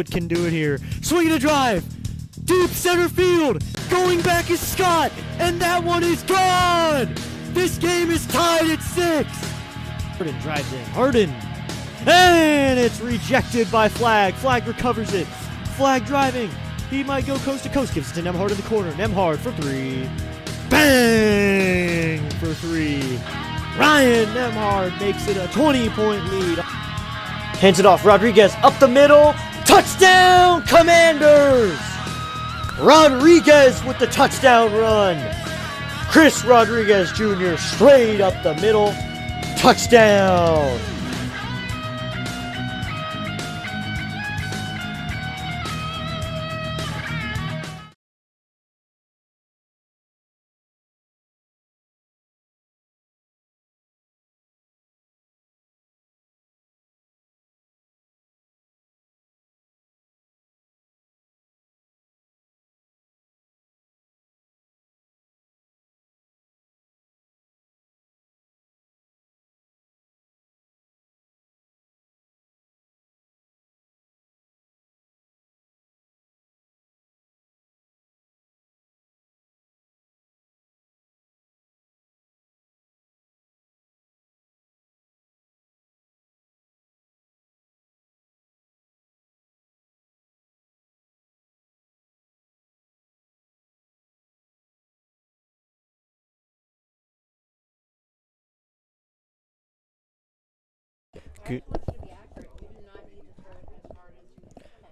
Can do it here. Swinging a drive. Deep center field. Going back is Scott. And that one is gone. This game is tied at 6. Harden drives in. Harden. And it's rejected by Flag. Flag recovers it. Flag driving. He might go coast to coast. Gives it to Nemhard in the corner. Nemhard for 3. Bang for 3. Ryan Nemhard makes it a 20-point lead. Hands it off. Rodriguez up the middle. Touchdown, Commanders! Rodriguez with the touchdown run. Chris Rodriguez Jr. straight up the middle. Touchdown!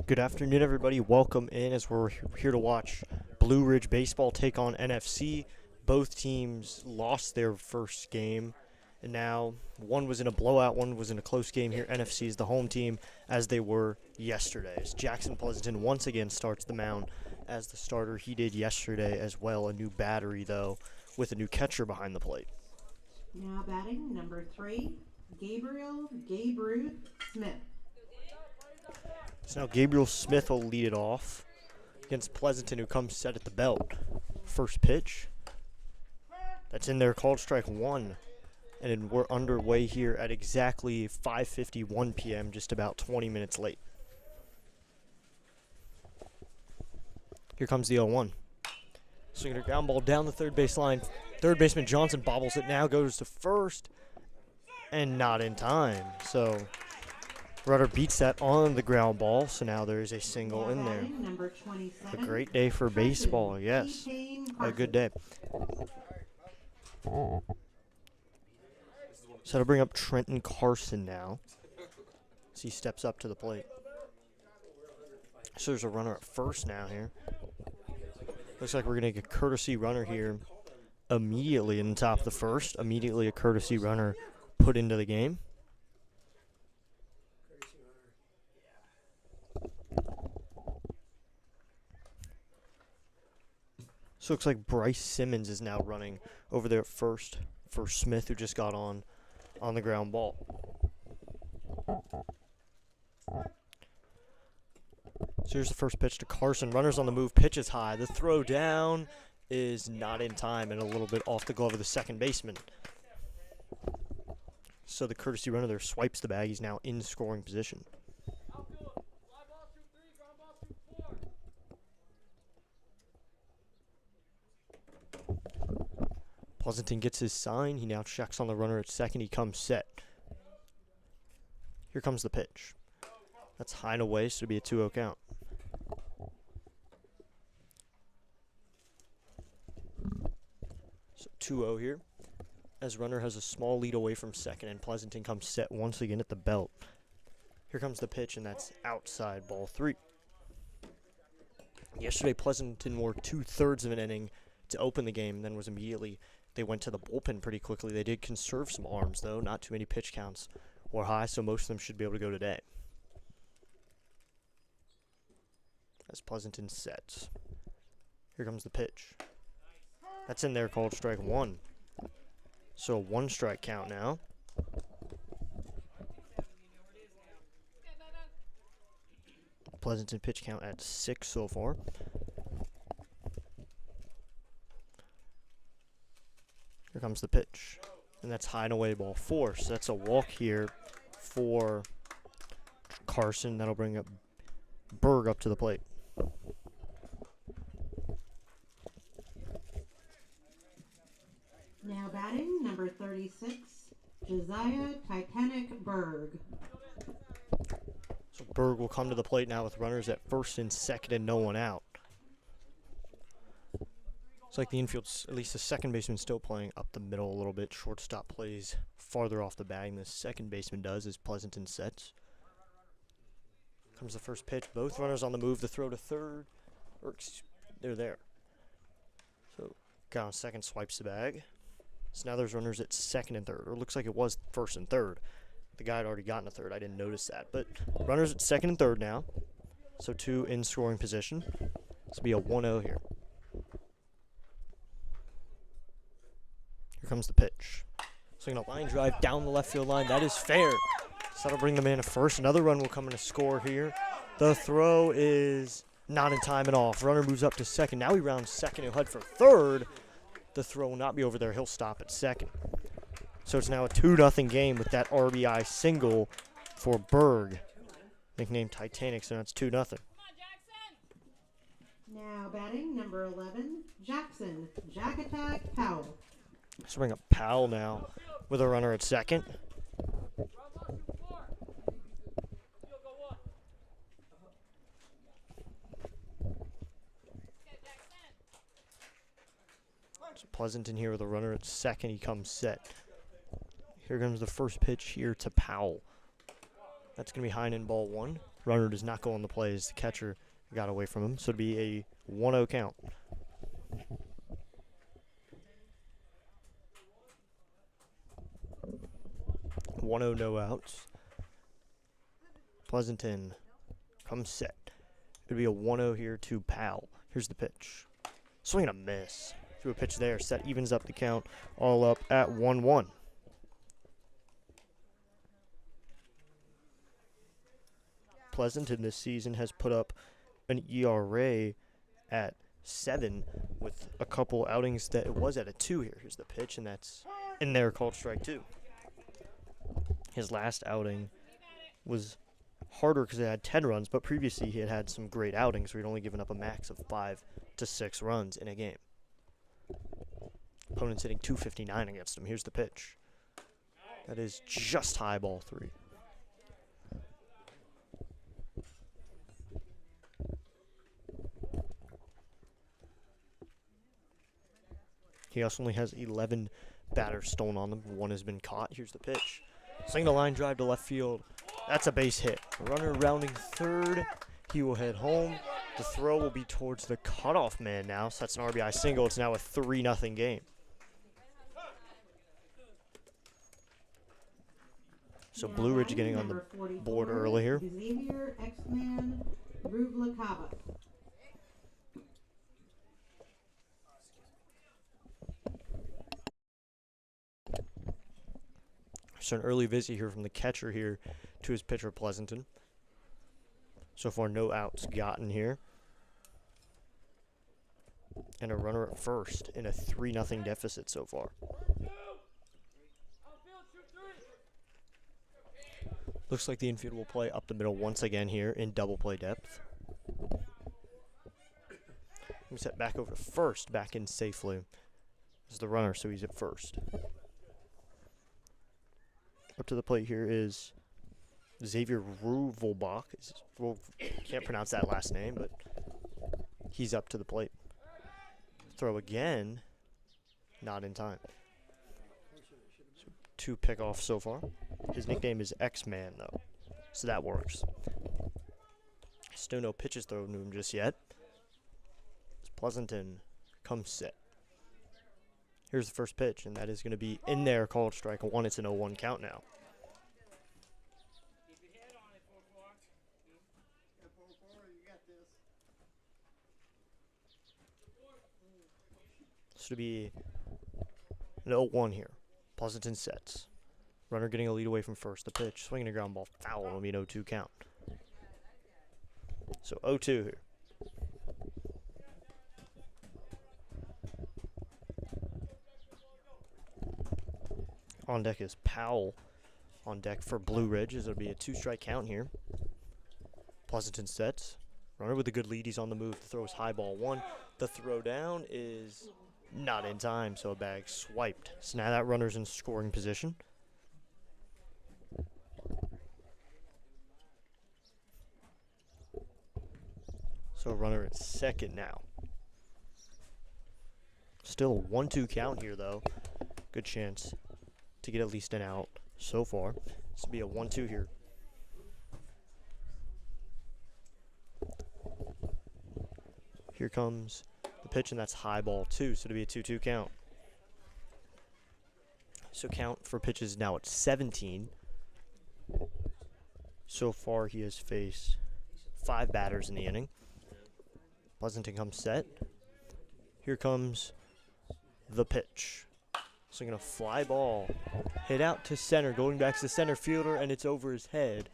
Good afternoon, everybody. Welcome in as we're here to watch Blue Ridge Baseball take on NFC. Both teams lost their first game, and now one was in a blowout, one was in a close game here. NFC is the home team, as they were yesterday. As Jackson Pleasanton once again starts the mound as the starter. He did yesterday as well. A new battery, though, with a new catcher behind the plate. Now batting, number 3, Babe Ruth Smith. So now Gabriel Smith will lead it off against Pleasanton, who comes set at the belt. First pitch. That's in there, called strike 1. And we're underway here at exactly 5:51 p.m., just about 20 minutes late. Here comes the 0-1. Swinging a ground ball down the third base line. Third baseman Johnson bobbles it now, goes to first, and not in time. So Rudder beats that on the ground ball, so now there is a single in there. A great day for baseball, yes. A good day. So to bring up Trenton Carson now as he steps up to the plate. So there's a runner at first now here. Looks like we're going to get a courtesy runner here immediately in the top of the first. Immediately a courtesy runner put into the game. So it looks like Bryce Simmons is now running over there at first for Smith, who just got on the ground ball. So here's the first pitch to Carson. Runners on the move, pitch is high. The throw down is not in time and a little bit off the glove of the second baseman. So the courtesy runner there swipes the bag. He's now in scoring position. Pleasanton gets his sign. He now checks on the runner at second. He comes set. Here comes the pitch. That's high and away, so it'll be a 2-0 count. So 2-0 here, as runner has a small lead away from second, and Pleasanton comes set once again at the belt. Here comes the pitch, and that's outside, ball 3. Yesterday, Pleasanton wore 2/3 of an inning to open the game, and then was immediately, they went to the bullpen pretty quickly. They did conserve some arms, though. Not too many pitch counts were high, so most of them should be able to go today. As Pleasanton sets. Here comes the pitch. That's in there, called strike 1. So a 1-strike count now. Pleasanton pitch count at 6 so far. Here comes the pitch. And that's high and away, ball 4. So that's a walk here for Carson. That'll bring up Berg up to the plate. Now batting, number 36, Josiah Titanic Berg. So Berg will come to the plate now with runners at first and second and no one out. It's like the infield's, at least the second baseman, still playing up the middle a little bit. Shortstop plays farther off the bag than the second baseman does as Pleasanton sets. Comes the first pitch. Both runners on the move. The throw to third. They're there. So guy on second swipes the bag. So now there's runners at second and third. Or it looks like it was first and third. The guy had already gotten a third. I didn't notice that. But runners at second and third now. So two in scoring position. This will be a 1-0 here. Here comes the pitch. Swinging a line drive down the left field line. That is fair. So that'll bring the man to first. Another run will come in to score here. The throw is not in time and off. Runner moves up to second. Now he rounds second. He'll head for third. The throw will not be over there. He'll stop at second. So it's now a 2-0 game with that RBI single for Berg, nicknamed Titanic. So that's 2-0. Now batting, number 11, Jackson Jack Attack Powell. Swing up Powell now with a runner at second. So Pleasanton here with a runner at second. He comes set. Here comes the first pitch here to Powell. That's going to be high and in ball one. Runner does not go on the play as the catcher got away from him. So it'll be a 1-0 count. No outs. Pleasanton comes set. It'll be a 1-0 here to Powell. Here's the pitch. Swing and a miss. Threw a pitch there. Set evens up the count. All up at 1-1. Pleasanton this season has put up an ERA at 7 with a couple outings that it was at a 2 here. Here's the pitch, and that's in there, called strike 2. His last outing was harder because it had 10 runs, but previously he had had some great outings where he'd only given up a max of 5 to 6 runs in a game. Opponent's hitting .259 against him. Here's the pitch. That is just high, ball 3. He also only has 11 batters stolen on them. 1 has been caught. Here's the pitch. Swing the line drive to left field. That's a base hit. Runner rounding third. He will head home. The throw will be towards the cutoff man now. So that's an RBI single. It's now a 3-0 game. So Blue Ridge getting on the board early here. Xavier X-Man Ruvlakava. So an early visit here from the catcher here to his pitcher, Pleasanton. So far, no outs gotten here. And a runner at first in a 3-0 deficit so far. Looks like the infield will play up the middle once again here in double play depth. We set back over to first, back in safely. This is the runner, so he's at first. Up to the plate here is Xavier Ruvelbach. Can't pronounce that last name, but he's up to the plate. Throw again, not in time. So 2 pickoffs so far. His nickname is X-Man, though, so that works. Still no pitches thrown to him just yet. Pleasanton comes set. Here's the first pitch, and that is going to be in there, called strike 1. It's an 0-1 count now. This would be an 0-1 here. Pleasanton sets. Runner getting a lead away from first. The pitch, swinging a ground ball, foul. It'll be an 0-2 count. So 0-2 here. On deck is Powell. On deck for Blue Ridge. It'll be a 2-strike count here. Pleasanton sets. Runner with a good lead. He's on the move. The throw is high ball 1. The throw down is not in time, so a bag swiped. So now that runner's in scoring position. So a runner at second now. Still a 1-2 count here, though. Good chance to get at least an out so far. This will be a 1-2 here. Here comes the pitch, and that's high ball 2, so it'll be a 2-2 count. So count for pitches now at 17. So far, he has faced 5 batters in the inning. Pleasanton comes set. Here comes the pitch. So going to fly ball, hit out to center, going back to the center fielder, and it's over his head.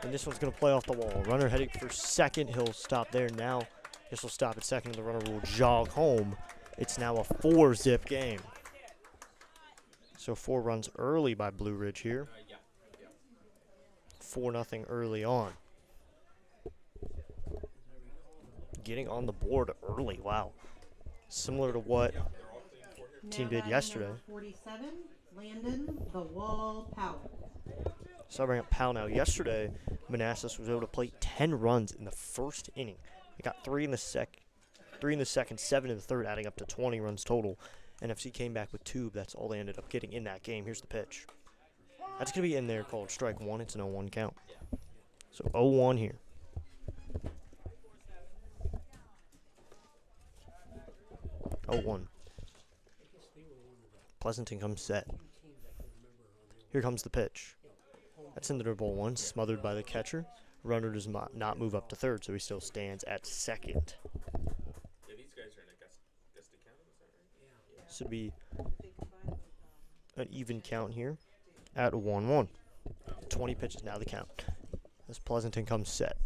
And this one's going to play off the wall. Runner heading for second. He'll stop there now. This will stop at second, and the runner will jog home. It's now a 4-zip game. So 4 runs early by Blue Ridge here. 4-0 early on. Getting on the board early. Wow. Similar to what team did yesterday. Number 47, Landon the Wall Powell. So I bring up Powell now. Yesterday, Manassas was able to play 10 runs in the first inning. They got 3 in the second, 7 in the third, adding up to 20 runs total. NFC came back with 2, but that's all they ended up getting in that game. Here's the pitch. That's going to be in there, called strike 1. It's an 0-1 count. So 0-1 here. Oh, 1. Pleasanton comes set. Here comes the pitch. That's in the ball 1, smothered by the catcher. Runner does not move up to third, so he still stands at second. Yeah, these guys are in a gust account, is that right? This would be an even count here at 1-1. 20 pitches now the count. As Pleasanton comes set.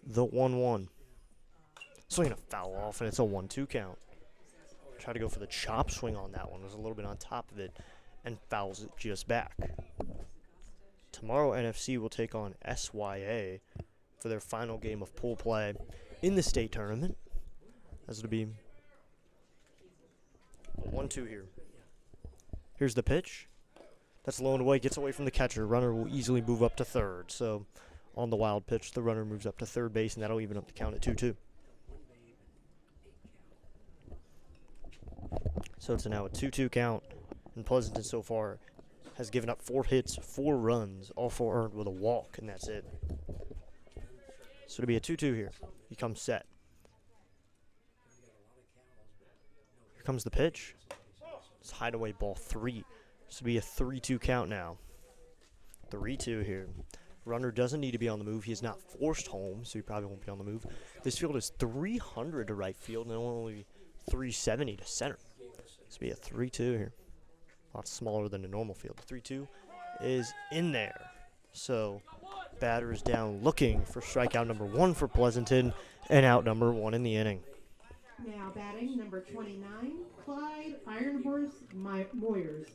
The 1-1. Swinging a foul off, and it's a 1-2 count. Try to go for the chop swing on that one. Was a little bit on top of it and fouls it just back. Tomorrow, NFC will take on SYA for their final game of pool play in the state tournament. As it'll be 1-2 here. Here's the pitch. That's low and away. Gets away from the catcher. Runner will easily move up to third. So on the wild pitch, the runner moves up to third base, and that'll even up the count at 2-2. So it's now a 2-2 count, and Pleasanton so far has given up 4 hits, 4 runs, all 4 earned with a walk, and that's it. So it'll be a 2-2 here. He comes set. Here comes the pitch. It's hideaway ball 3. So it'll be a 3-2 count now. 3-2 here. Runner doesn't need to be on the move. He is not forced home, so he probably won't be on the move. This field is 300 to right field and only 370 to center. This will be a 3-2 here. A lot smaller than a normal field. The 3-2 is in there. So batter is down looking for strikeout number 1 for Pleasanton and out number 1 in the inning. Now batting number 29, Clyde Iron Horse Moyers.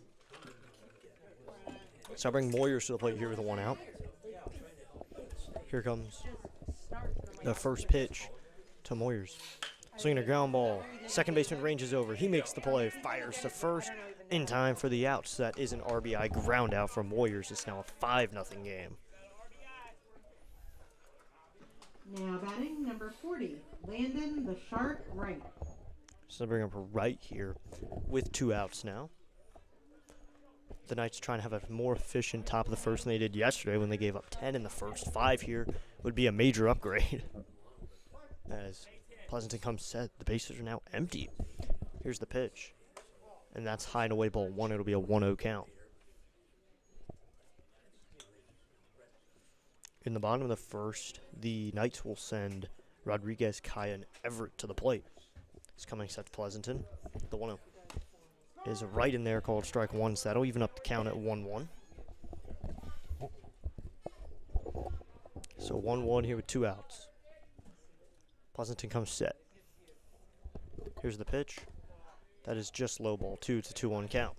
So I bring Moyers to the plate here with a 1 out. Here comes the first pitch to Moyers. Swinging a ground ball. Second baseman ranges over. He makes the play. Fires to first in time for the out. So that is an RBI ground out from Moyers. It's now a 5-0 game. Now batting number 40, Landon the Shark Wright. So bring up Wright here with 2 outs now. The Knights trying to have a more efficient top of the first than they did yesterday when they gave up 10 in the first. 5 here would be a major upgrade. As Pleasanton comes set, the bases are now empty. Here's the pitch. And that's high and away ball 1. It'll be a 1-0 count. In the bottom of the first, the Knights will send Rodriguez, Kaya, and Everett to the plate. It's coming set to Pleasanton. The 1-0 is right in there, called strike 1, so that'll even up the count at 1-1. So 1-1 here with 2 outs. Pleasanton comes set. Here's the pitch. That is just low ball 2. It's a 2-1 count.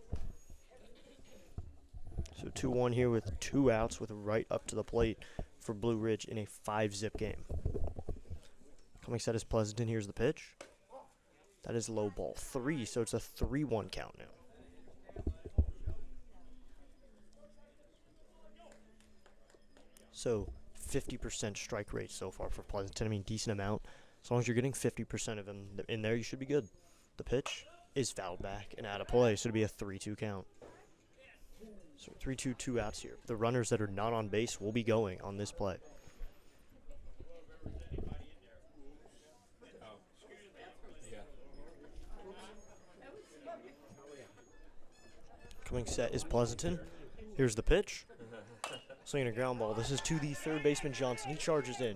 So 2-1 here with 2 outs with right up to the plate for Blue Ridge in a 5-zip game. Coming set is Pleasanton. Here's the pitch. That is low ball 3, so it's a 3-1 count now. So 50% strike rate so far for Pleasanton. I mean, decent amount. As long as you're getting 50% of them in there, you should be good. The pitch is fouled back and out of play, so it'll be a 3-2 count. So 3-2, 2 outs here. The runners that are not on base will be going on this play. Coming set is Pleasanton. Here's the pitch. Swinging a ground ball. This is to the third baseman, Johnson. He charges in,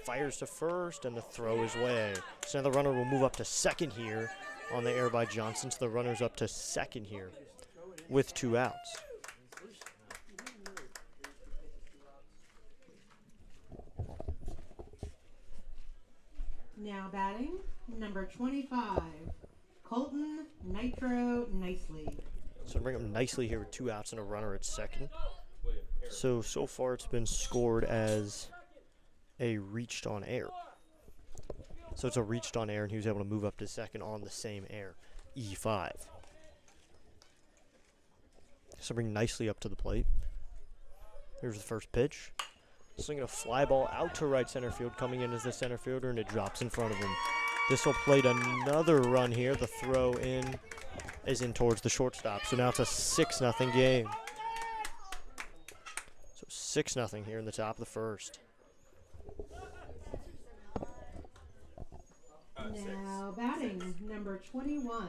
fires to first, and the throw is way. So now the runner will move up to second here on the air by Johnson. So the runner's up to second here with 2 outs. Now batting, number 25, Colton Nitro Nicely. So bring up Nicely here with 2 outs and a runner at second. So far it's been scored as a reached on air. So it's a reached on air, and he was able to move up to second on the same air, E5. So bring Nicely up to the plate. Here's the first pitch. Swinging a fly ball out to right center field, coming in as the center fielder, and it drops in front of him. This will plate another run here. The throw in is in towards the shortstop. So now it's a 6-0 game. So 6-0 here in the top of the first. Now batting, number 21,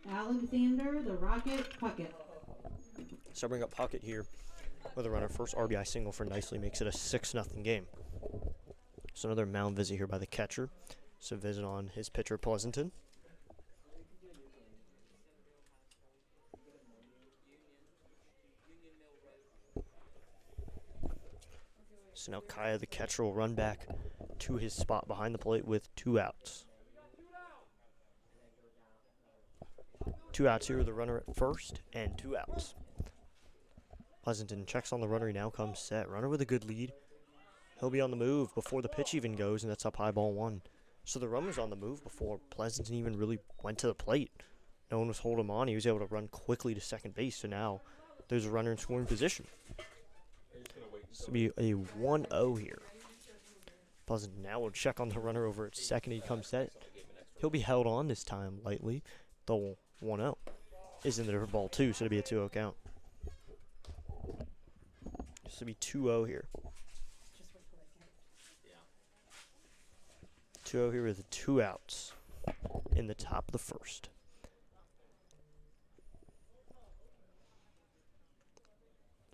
Alexander the Rocket Puckett. So bring up Puckett here with a runner. First RBI single for Nicely makes it a 6-0 game. So another mound visit here by the catcher. So visit on his pitcher, Pleasanton. So now Kaya, the catcher, will run back to his spot behind the plate with 2 outs. 2 outs here with the runner at first and 2 outs. Pleasanton checks on the runner. He now comes set. Runner with a good lead. He'll be on the move before the pitch even goes, and that's up high ball 1. So the runner's on the move before Pleasanton even really went to the plate. No one was holding him on. He was able to run quickly to second base, so now there's a runner in scoring position. This will be a 1-0 here. Pleasanton now will check on the runner over at second. He comes set. He'll be held on this time lightly. The 1-0 is in there for ball 2, so it'll be a 2-0 count. This will be 2-0 here. 2-0 here with 2 outs in the top of the first.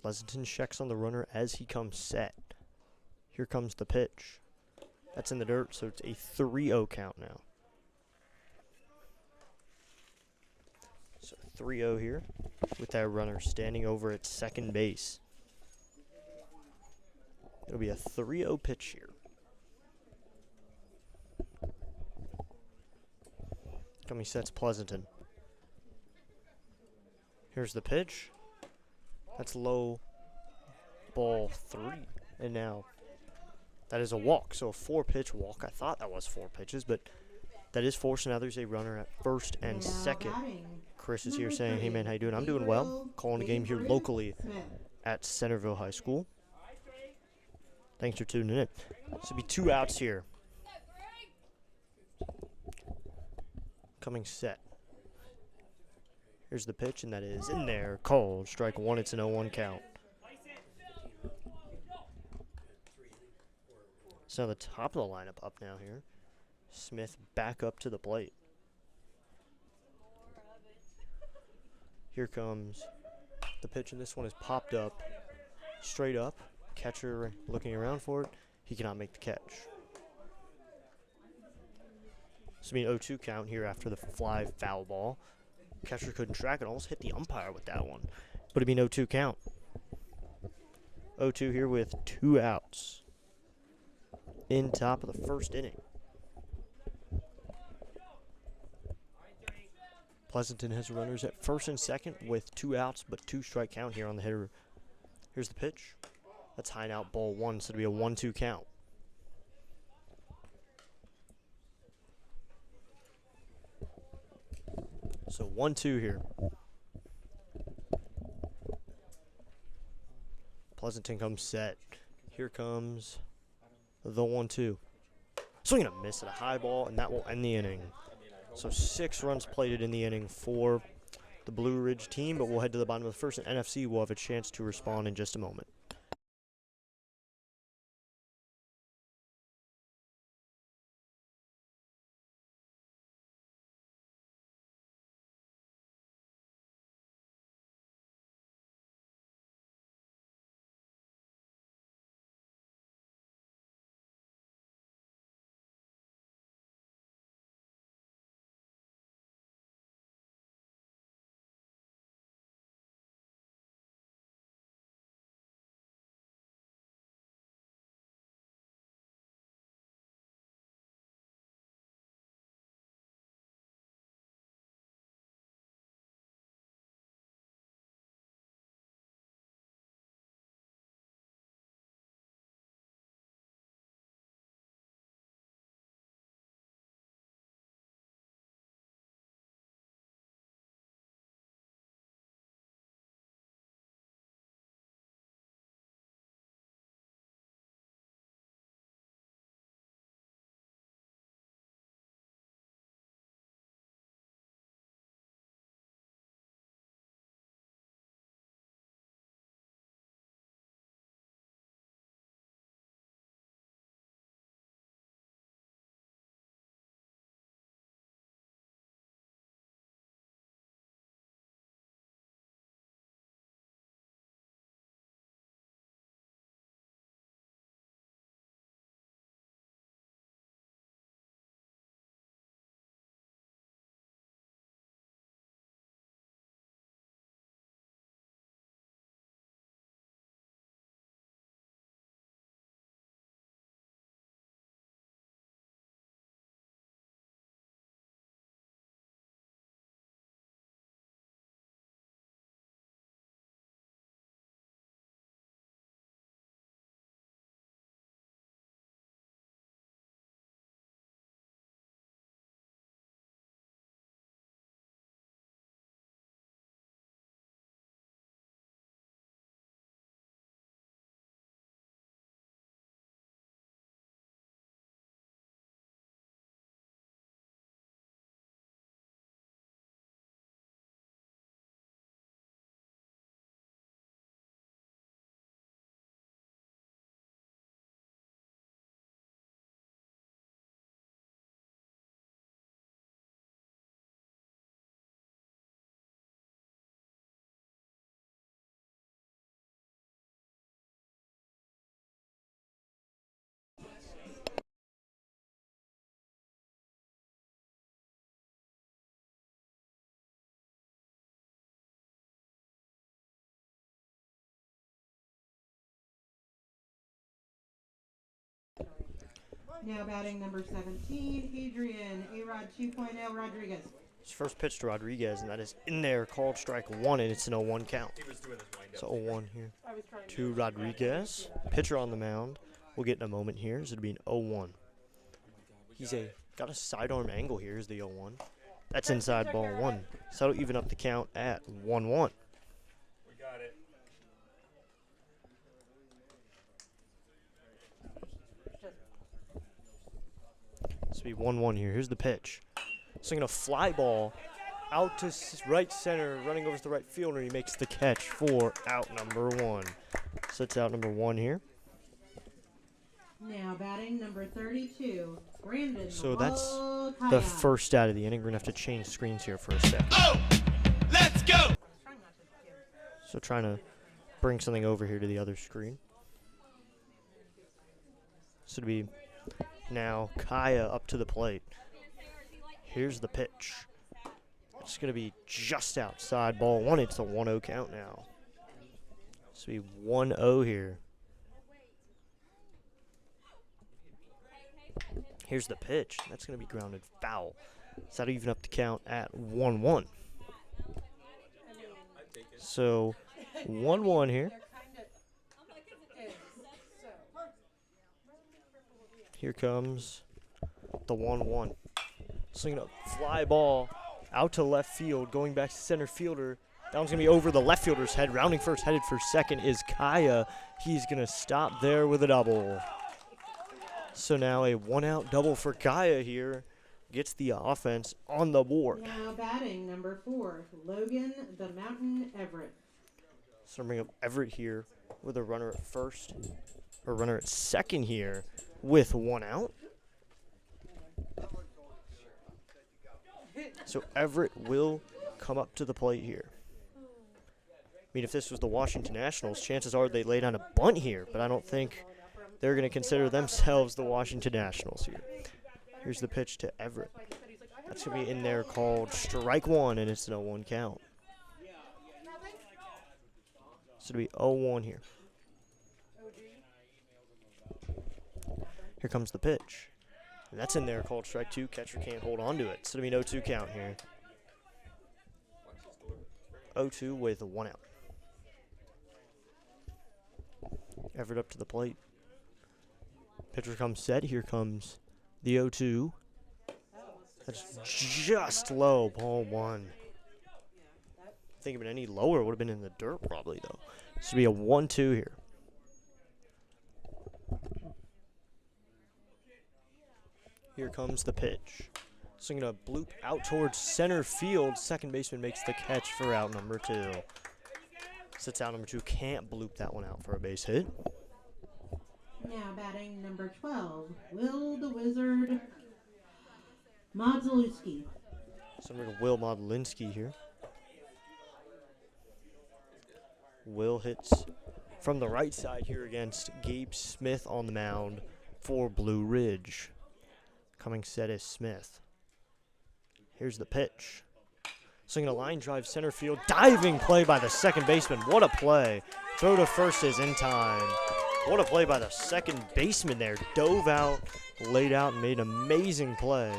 Pleasanton checks on the runner as he comes set. Here comes the pitch. That's in the dirt, so it's a 3-0 count now. So 3-0 here with that runner standing over at second base. It'll be a 3-0 pitch here. Coming sets Pleasanton. Here's the pitch. That's low ball 3. And now that is a walk. So a 4-pitch walk. I thought that was 4 pitches, but that is 4. So now there's a runner at first and Now second. batting, Chris is here number saying, hey 3, man, how you doing? I'm doing well. Gabriel Calling a game here Gabriel locally Smith. at Centreville High School. Thanks for tuning in. This will be 2 outs here. Coming set. Here's the pitch, and that is in there. Called. Strike 1. It's an 0-1 count. So the top of the lineup up now here. Smith back up to the plate. Here comes the pitch, and this one is popped up. Straight up. Catcher looking around for it. He cannot make the catch. This will be an 0-2 count here after the fly foul ball. Catcher couldn't track it. Almost hit the umpire with that one. But it'd be an 0-2 count. 0-2 here with 2 outs. In top of the first inning. Pleasanton has runners at first and second with 2 outs, but 2 strike count here on the hitter. Here's the pitch. That's high and out ball 1, so it'll be a 1-2 count. So 1-2 here. Pleasanton comes set. Here comes the 1-2. Swing and a miss at a high ball, and that will end the inning. So 6 runs plated in the inning for the Blue Ridge team, but we'll head to the bottom of the first, and NFC will have a chance to respond in just a moment. Now batting number 17, Adrian A-Rod 2.0 Rodriguez. His first pitch to Rodriguez, and that is in there, called strike 1, and it's an 0-1 count. So 0-1 here to Rodriguez. Pitcher on the mound. We'll get in a moment here. So it'll be an 0-1. He's got a sidearm angle here. Here's the 0-1. That's inside ball 1. So that'll even up the count at 1-1. We got it. This will be 1-1 here. Here's the pitch. Swinging a fly ball out to right center, running over to the right fielder. He makes the catch for out number 1. So it's out number 1 here. Now batting number 32, Brandon. So that's the first out of the inning. We're going to have to change screens here for a sec. Oh, let's go. So trying to bring something over here to the other screen. So it'll be now Kaya up to the plate. Here's the pitch. It's going to be just outside ball 1. It's a 1-0 count now. So it'll be 1-0 here. Here's the pitch. That's going to be grounded foul. So that'll even up the count at 1-1. So 1-1 here. Here comes the 1-1. Swinging a fly ball out to left field, going back to center fielder. That one's going to be over the left fielder's head. Rounding first, headed for second is Kaya. He's going to stop there with a double. So now a one-out double for Kaya here. Gets the offense on the board. Now batting number 4, Logan the Mountain Everett. So bring up Everett here with a runner at first, or runner at second here with one out. So Everett will come up to the plate here. I mean, if this was the Washington Nationals, chances are they lay down a bunt here, but I don't think they're going to consider themselves the Washington Nationals here. Here's the pitch to Everett. That's going to be in there called strike one, and it's an 0-1 count. So it'll be 0-1 here. Here comes the pitch. And that's in there called strike two. Catcher can't hold on to it. So it'll be an 0-2 count here. 0-2 with one out. Everett up to the plate. Pitcher comes set. Here comes the 0-2. That's just low, ball one. I think if it been any lower, it would have been in the dirt probably, though. This will be a 1-2 here. Here comes the pitch. Swinging a bloop out towards center field. Second baseman makes the catch for out number 2. Sits out number 2. Can't bloop that one out for a base hit. Now batting number 12, Will the Wizard Modzalewski. So we're going to Will Modlinski here. Will hits from the right side here against Gabe Smith on the mound for Blue Ridge. Coming set is Smith. Here's the pitch. Swinging a line drive center field. Diving play by the second baseman. What a play. Throw to first is in time. What a play by the second baseman there. Dove out, laid out, and made an amazing play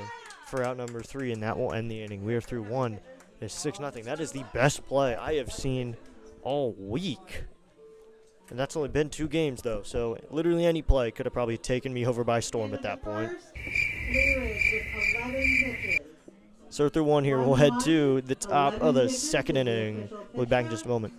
for out number 3, and that will end the inning. We are through 1. It's 6-0. That is the best play I have seen all week. And that's only been 2 games, though, so literally any play could have probably taken me over by storm at that point. So through 1 here, we'll head to the top of the second inning. We'll be back in just a moment.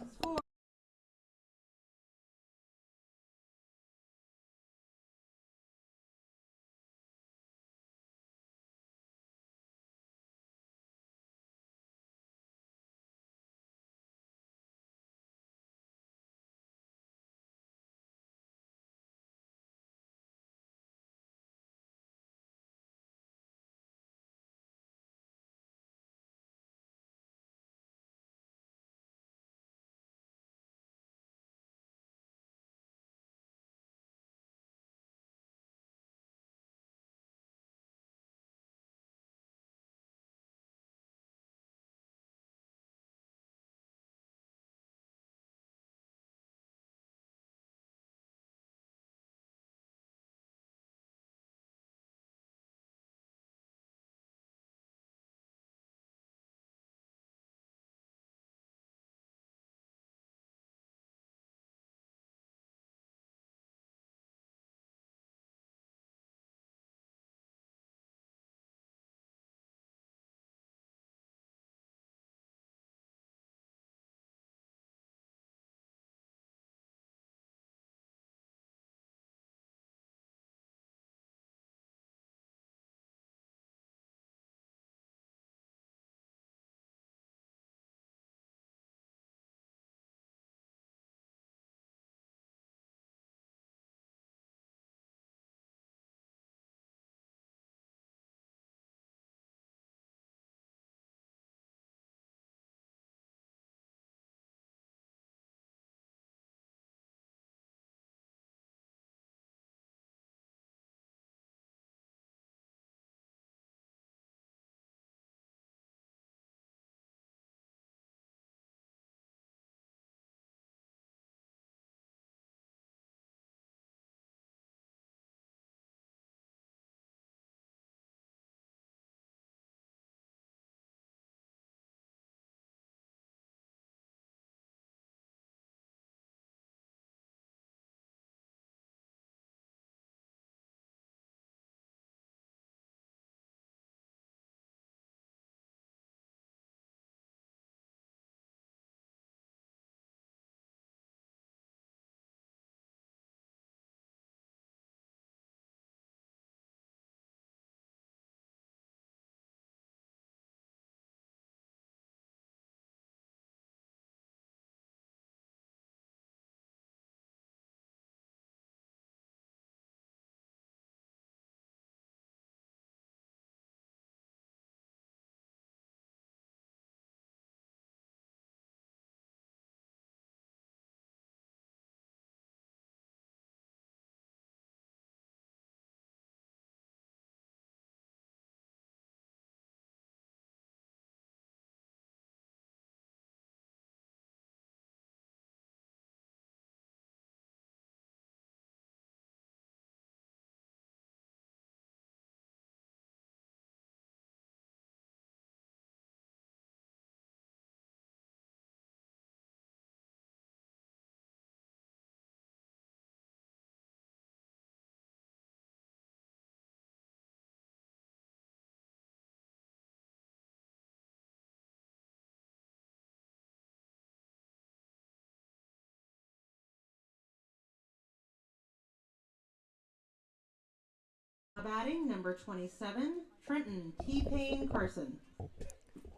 batting number 27, Trenton T-Pain Carson.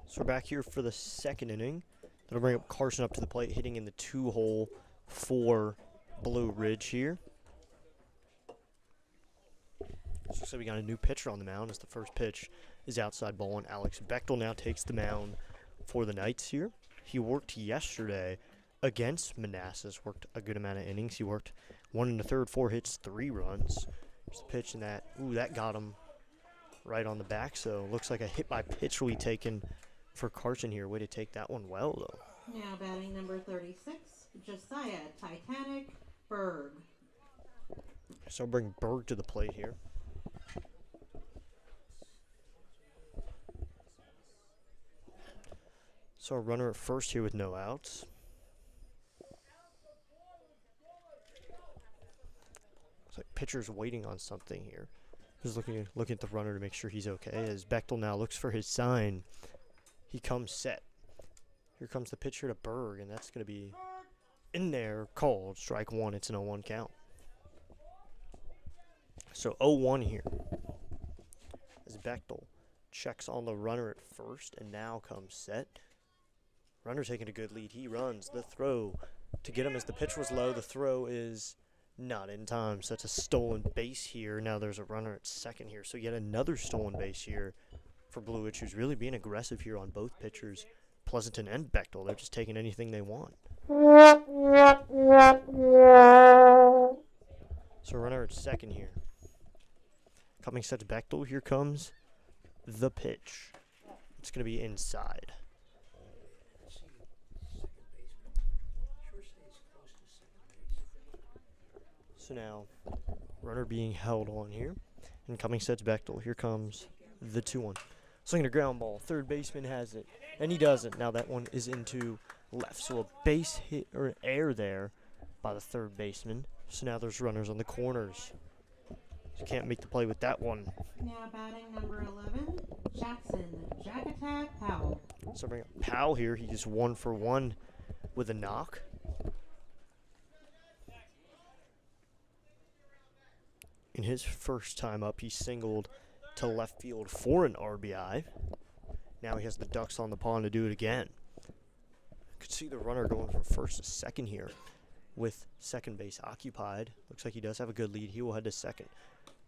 So we're back here for the second inning. That'll bring up Carson up to the plate, hitting in the 2-hole for Blue Ridge here. So we got a new pitcher on the mound as the first pitch is outside ball, and Alex Bechtel now takes the mound for the Knights here. He worked yesterday against Manassas, worked a good amount of innings. He worked 1 1/3, 4 hits, 3 runs. There's the pitch, and that got him right on the back. So looks like a hit by pitch will be taken for Carson here. Way to take that one well, though. Now batting number 36, Josiah Titanic Berg. So I'll bring Berg to the plate here. So a runner at first here with no outs. Looks like pitcher's waiting on something here. Just looking at the runner to make sure he's okay. As Bechtel now looks for his sign. He comes set. Here comes the pitcher to Berg, and that's going to be in there, called. Strike one. It's an 0-1 count. So 0-1 here. As Bechtel checks on the runner at first, and now comes set. Runner taking a good lead. He runs the throw to get him as the pitch was low. The throw is not in time. So that's a stolen base here. Now there's a runner at second here. So yet another stolen base here for Blue Ridge, who's really being aggressive here on both pitchers, Pleasanton and Bechtel. They're just taking anything they want. So runner at second here. Coming set to Bechtel. Here comes the pitch. It's going to be inside. So now, runner being held on here. And coming sets Bechtel. Here comes the 2-1. Swinging a ground ball. Third baseman has it. And he doesn't. Now that one is into left. So a base hit or an error there by the third baseman. So now there's runners on the corners. So can't make the play with that one. Now batting number 11, Jackson Jack Attack Powell. So bring up Powell here. He just 1 for 1 with a knock. In his first time up, he singled to left field for an RBI. Now he has the ducks on the pond to do it again. Could see the runner going from first to second here with second base occupied. Looks like he does have a good lead. He will head to second.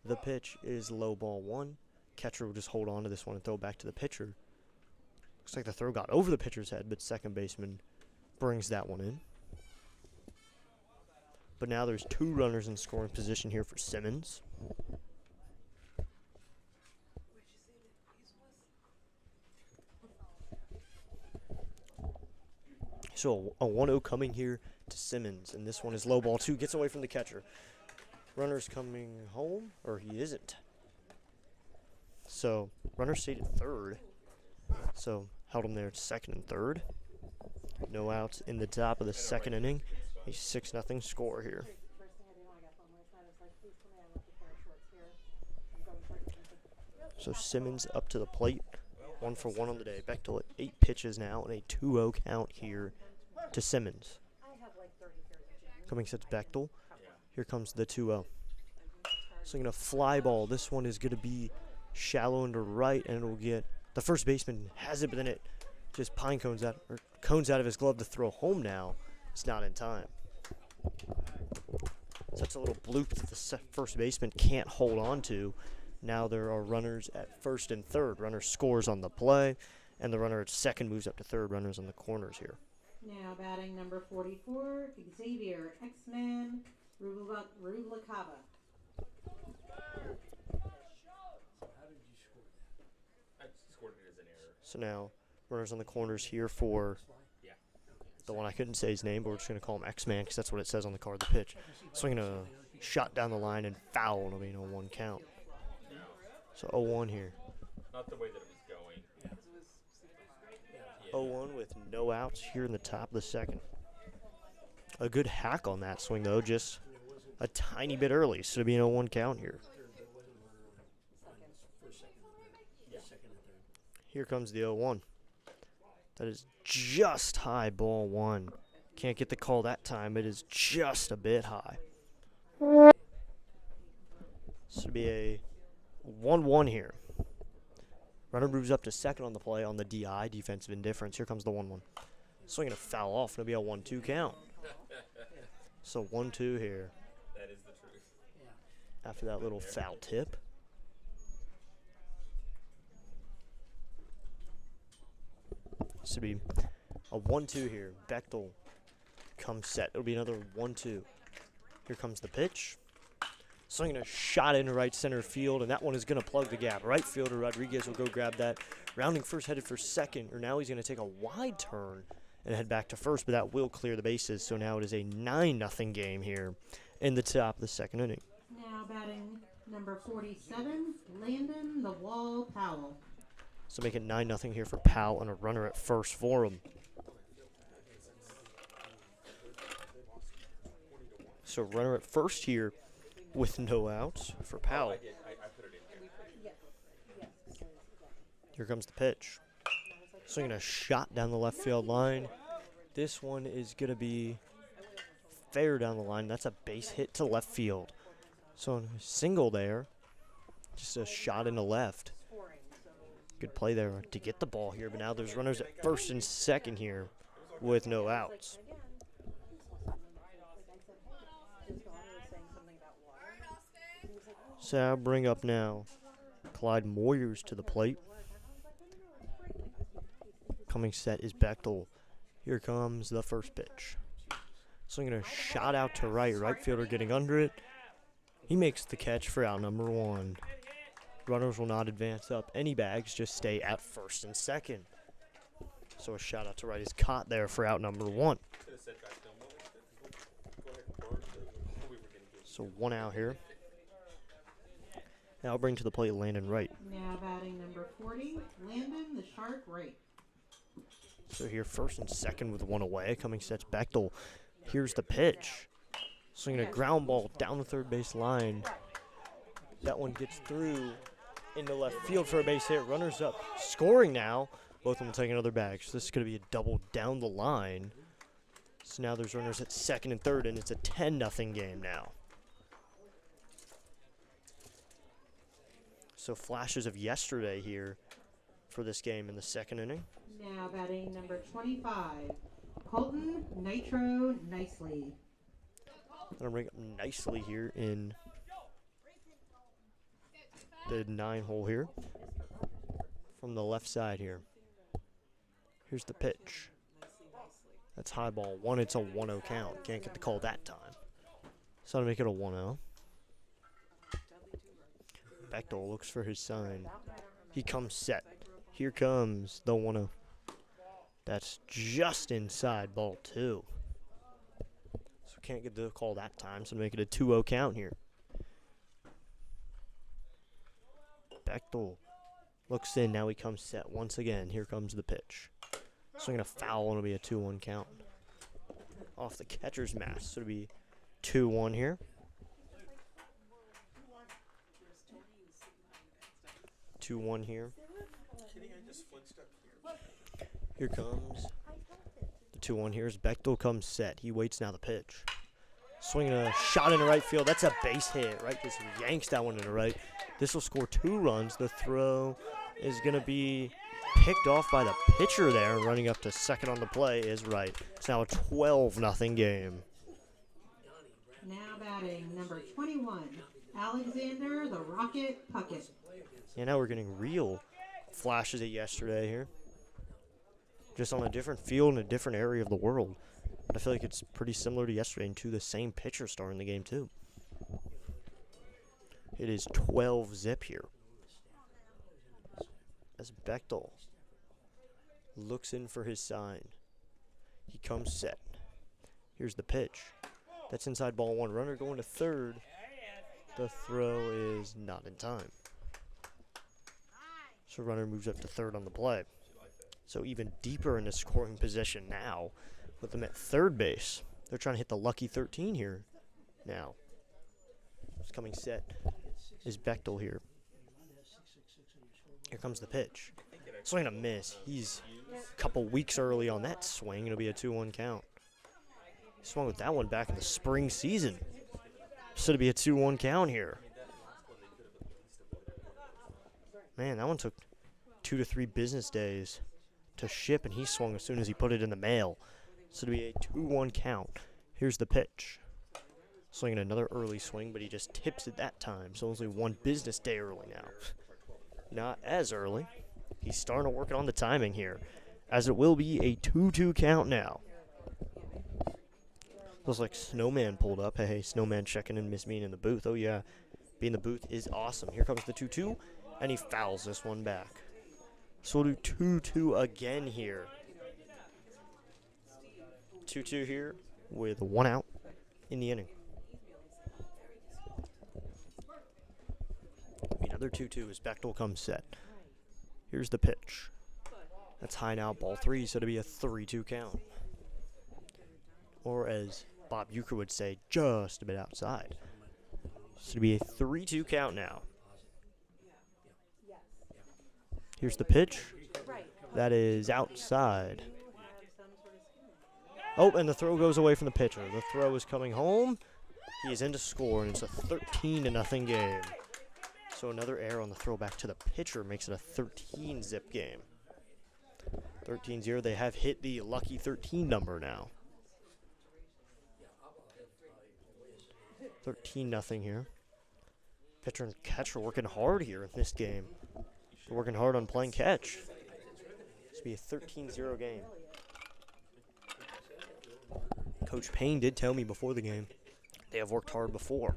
The pitch is low ball 1. Catcher will just hold on to this one and throw it back to the pitcher. Looks like the throw got over the pitcher's head, but second baseman brings that one in. But now there's 2 runners in scoring position here for Simmons. So a 1-0 coming here to Simmons, and this one is low ball 2. Gets away from the catcher. Runner's coming home, or he isn't. So runner stayed at third. So held him there at second and third. No outs in the top of the second inning. A 6-0 score here. So Simmons up to the plate. 1 for 1 on the day. Bechtel at 8 pitches now and a 2-0 count here to Simmons. Coming set to Bechtel. Here comes the 2-0. Swinging a fly ball. This one is going to be shallow into right, and it will get the first baseman has it, but then it just cones out of his glove to throw home now. It's not in time. So that's a little bloop that the first baseman can't hold on to. Now there are runners at first and third. Runner scores on the play, and the runner at second moves up to third. Runners on the corners here. Now batting number 44, Xavier X-Man Rubalcaba. I scored it as an error. So now runners on the corners here for the one I couldn't say his name, but we're just going to call him X-Man because that's what it says on the card of the pitch. Swinging a shot down the line and foul. It'll be a 1 count. So 0-1 here. Not the way that it was going. 0-1 with no outs here in the top of the second. A good hack on that swing, though, just a tiny bit early. So it'll be an 0-1 count here. Here comes the 0-1. That is just high ball 1. Can't get the call that time. It is just a bit high. This would be a 1-1 here. Runner moves up to second on the play on the DI, defensive indifference. Here comes the 1-1. Swinging a foul off. It'll be a 1-2 count. So 1-2 here. That is the truth. After that little foul tip. This would be a 1-2 here. Bechtel comes set. It'll be another 1-2. Here comes the pitch. Swinging a shot into right center field, and that one is going to plug the gap. Right fielder Rodriguez will go grab that. Rounding first, headed for second, or now he's going to take a wide turn and head back to first, but that will clear the bases. So now it is a 9-0 game here in the top of the second inning. Now batting number 47, Landon the Wall Powell. So make it 9-0 here for Powell and a runner at first for him. So runner at first here with no outs for Powell. I put it in here. Here comes the pitch. Swinging a shot down the left field line. This one is going to be fair down the line. That's a base hit to left field. So a single there. Just a shot into left. Good play there to get the ball here, but now there's runners at first and second here with no outs. So I'll bring up now Clyde Moyers to the plate. Coming set is Bechtel. Here comes the first pitch. Swinging a shot out to right. Right fielder getting under it. He makes the catch for out number 1. Runners will not advance up any bags, just stay at first and second. So a shot out to right is caught there for out number 1. So 1 out here. Now I'll bring to the plate Landon Wright. Now batting number 40, Landon the Shark Wright. So here first and second with 1 away. Coming sets Bechtel. Here's the pitch. Swinging a ground ball down the third base line. That one gets through into left field for a base hit. Runners up, scoring now. Both of them will take another bag. So this is going to be a double down the line. So now there's runners at second and third, and it's a 10-0 game now. So flashes of yesterday here for this game in the second inning. Now batting number 25, Colton Nitro Nicely. I'm going to bring up nicely here in the 9-hole here from the left side here. Here's the pitch. That's high ball 1. It's a 1-0 count. Can't get the call that time. So to make it a 1-0. Bechtel looks for his sign. He comes set. Here comes the 1-0. That's just inside ball 2. So can't get the call that time, so to make it a 2-0 count here. Bechtel looks in. Now he comes set once again. Here comes the pitch. Swinging a foul, and it'll be a 2-1 count. Off the catcher's mask, so it'll be 2-1 here. 2-1 here. Here comes the 2-1 here as Bechtel comes set. He waits now the pitch. Swinging a shot into right field. That's a base hit, right? Just yanks that one into right. This will score 2 runs. The throw is going to be picked off by the pitcher there. Running up to second on the play is right. It's now a 12-0 game. Now batting number 21, Alexander the Rocket Puckett. Yeah, now we're getting real flashes of yesterday here. Just on a different field in a different area of the world. I feel like it's pretty similar to yesterday and to the same pitcher starting the game too. It is 12-0 here. As Bechtel looks in for his sign. He comes set. Here's the pitch. That's inside ball 1. Runner going to third. The throw is not in time. So runner moves up to third on the play. So even deeper in the scoring position now with them at third base. They're trying to hit the lucky 13 here now. It's coming set is Bechtel here. Here comes the pitch. Swing and a miss. He's a couple weeks early on that swing. It'll be a 2-1 count. He swung with that one back in the spring season. So it'll be a 2-1 count here. Man, that one took 2 to 3 business days to ship, and he swung as soon as he put it in the mail. So it'll be a 2-1 count. Here's the pitch. Swinging another early swing, but he just tips it that time. So only 1 business day early now. Not as early. He's starting to work on the timing here, as it will be a 2-2 count now. Looks like Snowman pulled up. Hey, Snowman checking in, miss me in the booth. Oh yeah, being in the booth is awesome. Here comes the 2-2, and he fouls this one back. So we'll do 2-2 again here. 2-2 here with 1 out in the inning. Another 2-2 as Bechtel comes set. Here's the pitch. That's high now, ball 3, so it'll be a 3-2 count. Or as Bob Euchre would say, just a bit outside. So it'll be a 3-2 count now. Here's the pitch. That is outside. Oh, and the throw goes away from the pitcher. The throw is coming home. He is in to score, and it's a 13-0 game. So another error on the throw back to the pitcher makes it a 13-zip game. 13-0. They have hit the lucky 13 number now. 13-0 here. Pitcher and catcher working hard here in this game. They're working hard on playing catch. This will be a 13-0 game. Coach Payne did tell me before the game they have worked hard before.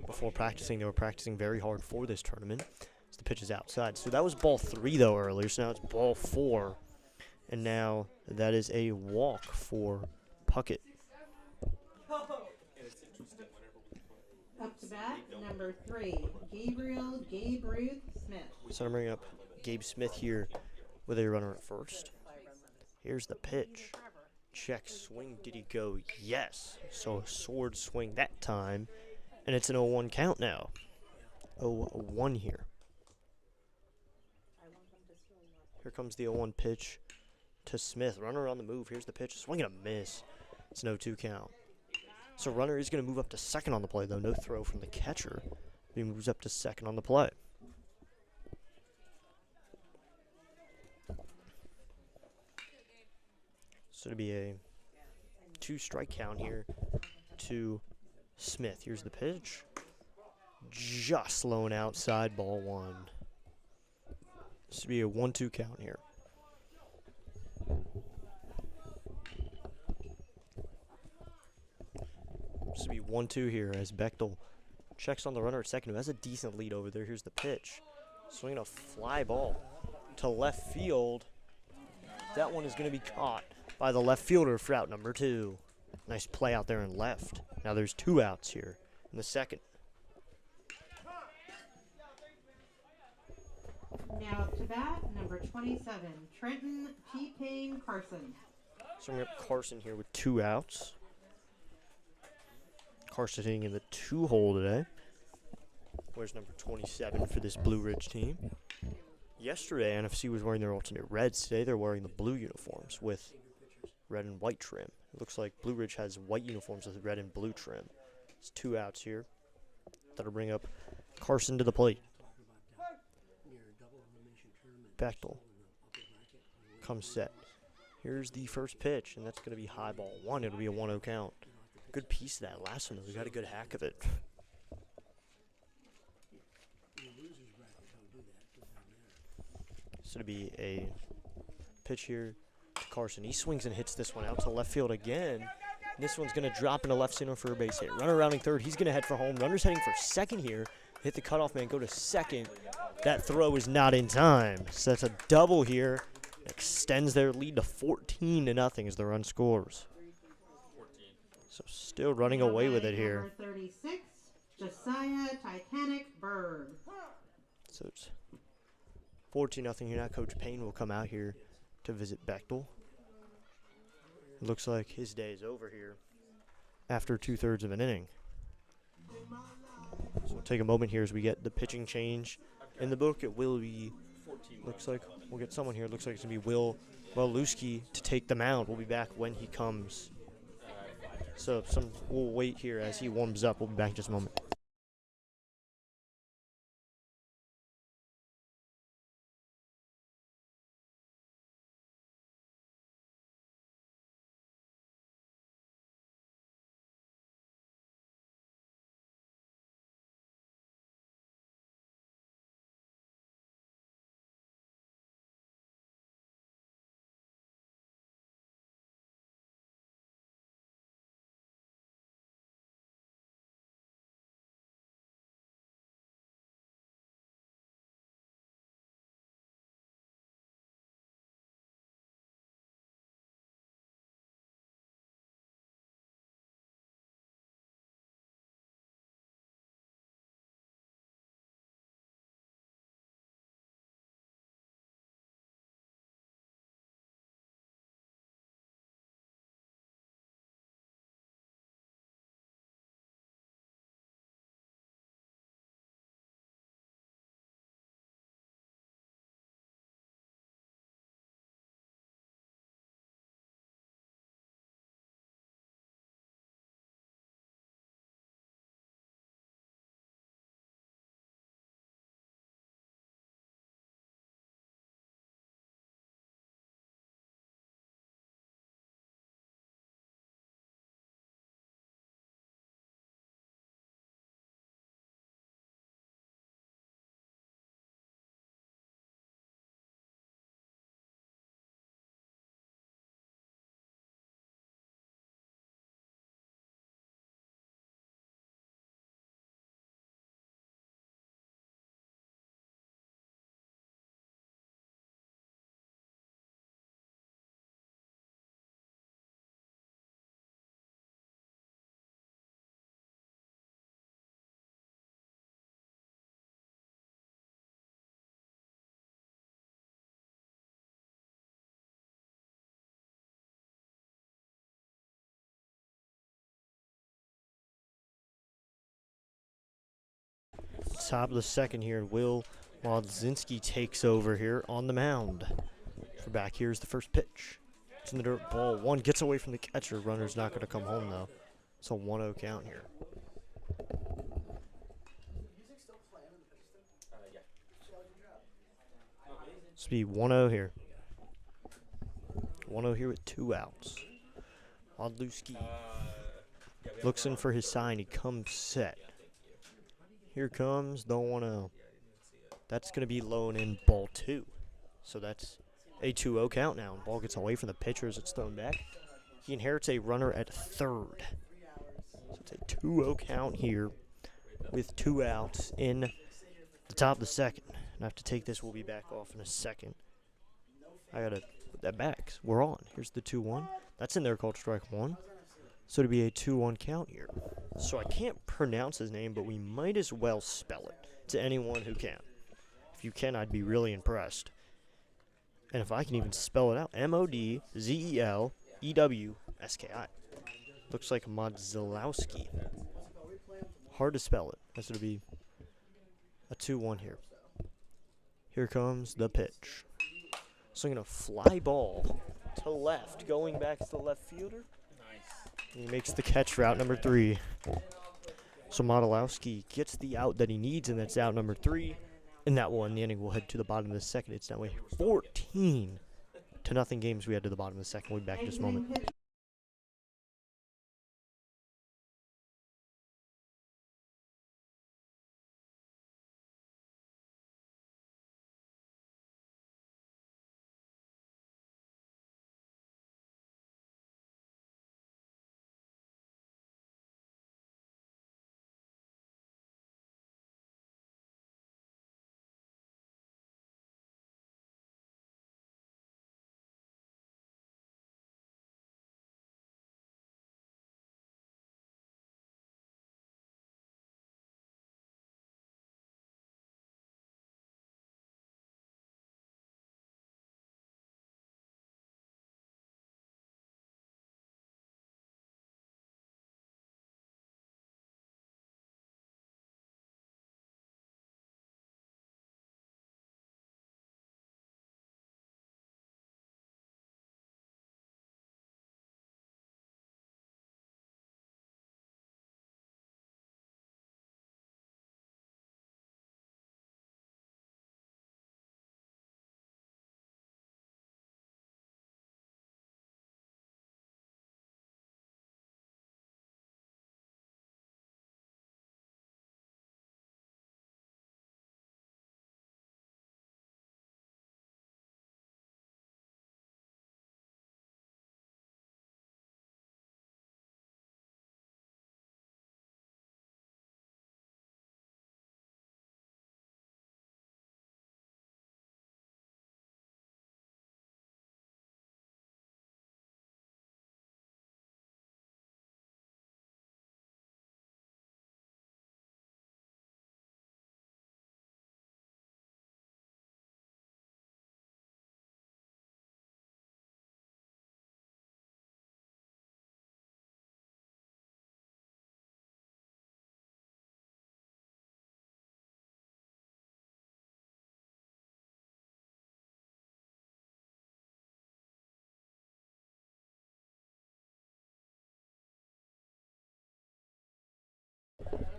Before practicing, they were practicing very hard for this tournament. So the pitch is outside. So that was ball 3, though, earlier. So now it's ball 4. And now that is a walk for Puckett. Up to bat, number 3, Babe Ruth Smith. So I'm bringing up Gabe Smith here with a runner at first. Here's the pitch. Check swing. Did he go? Yes. So a sword swing that time. And it's an 0-1 count now. 0-1 here. Here comes the 0-1 pitch to Smith. Runner on the move. Here's the pitch. Swing and a miss. It's an 0-2 count. So runner is going to move up to second on the play, though. No throw from the catcher. He moves up to second on the play. So it'll be a 2-strike count here to Smith. Here's the pitch. Just slowing outside, ball 1. This will be a 1-2 count here. This will be 1-2 here as Bechtel checks on the runner at second, who has a decent lead over there. Here's the pitch. Swinging a fly ball to left field. That one is going to be caught by the left fielder for out number 2. Nice play out there in left. Now there's 2 outs here in the second. Now up to bat, number 27, Trenton T-Pain Carson. So we have Carson here with 2 outs. Carson hitting in the 2-hole today. Where's number 27 for this Blue Ridge team? Yesterday, NFC was wearing their alternate reds. Today, they're wearing the blue uniforms with red and white trim. It looks like Blue Ridge has white uniforms with red and blue trim. It's 2 outs here. That'll bring up Carson to the plate. Bechtel comes set. Here's the first pitch, and that's going to be high ball 1. It'll be a 1-0 count. Good piece of that last one. We got a good hack of it. So it'll be a pitch here to Carson. He swings and hits this one out to left field again. This one's going to drop into left center for a base hit. Runner rounding third. He's going to head for home. Runner's heading for second here. Hit the cutoff man. Go to second. That throw is not in time. So that's a double here. Extends their lead to 14-0 as the run scores. So still running away with it here. Number 36, Josiah Titanic Bird. So it's 14-0 here now. Coach Payne will come out here to visit Bechtel. It looks like his day is over here after 2/3 of an inning. So we'll take a moment here as we get the pitching change in the book. It will be, looks like we'll get someone here. It looks like it's going to be Will Waluski to take the mound. We'll be back when he comes. So we'll wait here as he warms up. We'll be back in just a moment. Top of the second here, Will Modzinski takes over here on the mound. For back, here's the first pitch. It's in the dirt. Ball one gets away from the catcher. Runner's not going to come home, though. It's a 1-0 count here. Yeah. This will be 1-0 here. 1-0 here with 2 outs. Modlewski looks in for his sign. He comes set. Here comes the 1-0. That's going to be low and in ball 2. So that's a 2-0 count now. Ball gets away from the pitcher as it's thrown back. He inherits a runner at third. So it's a 2-0 count here with 2 outs in the top of the second. And I have to take this. We'll be back off in a second. I got to put that back. We're on. Here's the 2-1. That's in there called strike 1. So it'll be a 2-1 count here. So I can't pronounce his name, but we might as well spell it to anyone who can. If you can, I'd be really impressed. And if I can even spell it out, Modzelewski. Looks like Modzelewski. Hard to spell it. That's going to be a 2-1 here. Here comes the pitch. So I'm going to fly ball to left, going back to the left fielder. He makes the catch for out number 3. So Modzelewski gets the out that he needs, and that's out number 3. And that will end the inning. We'll head to the bottom of the second. It's now a 14-0 games we head to the bottom of the second. We'll be back in just a moment.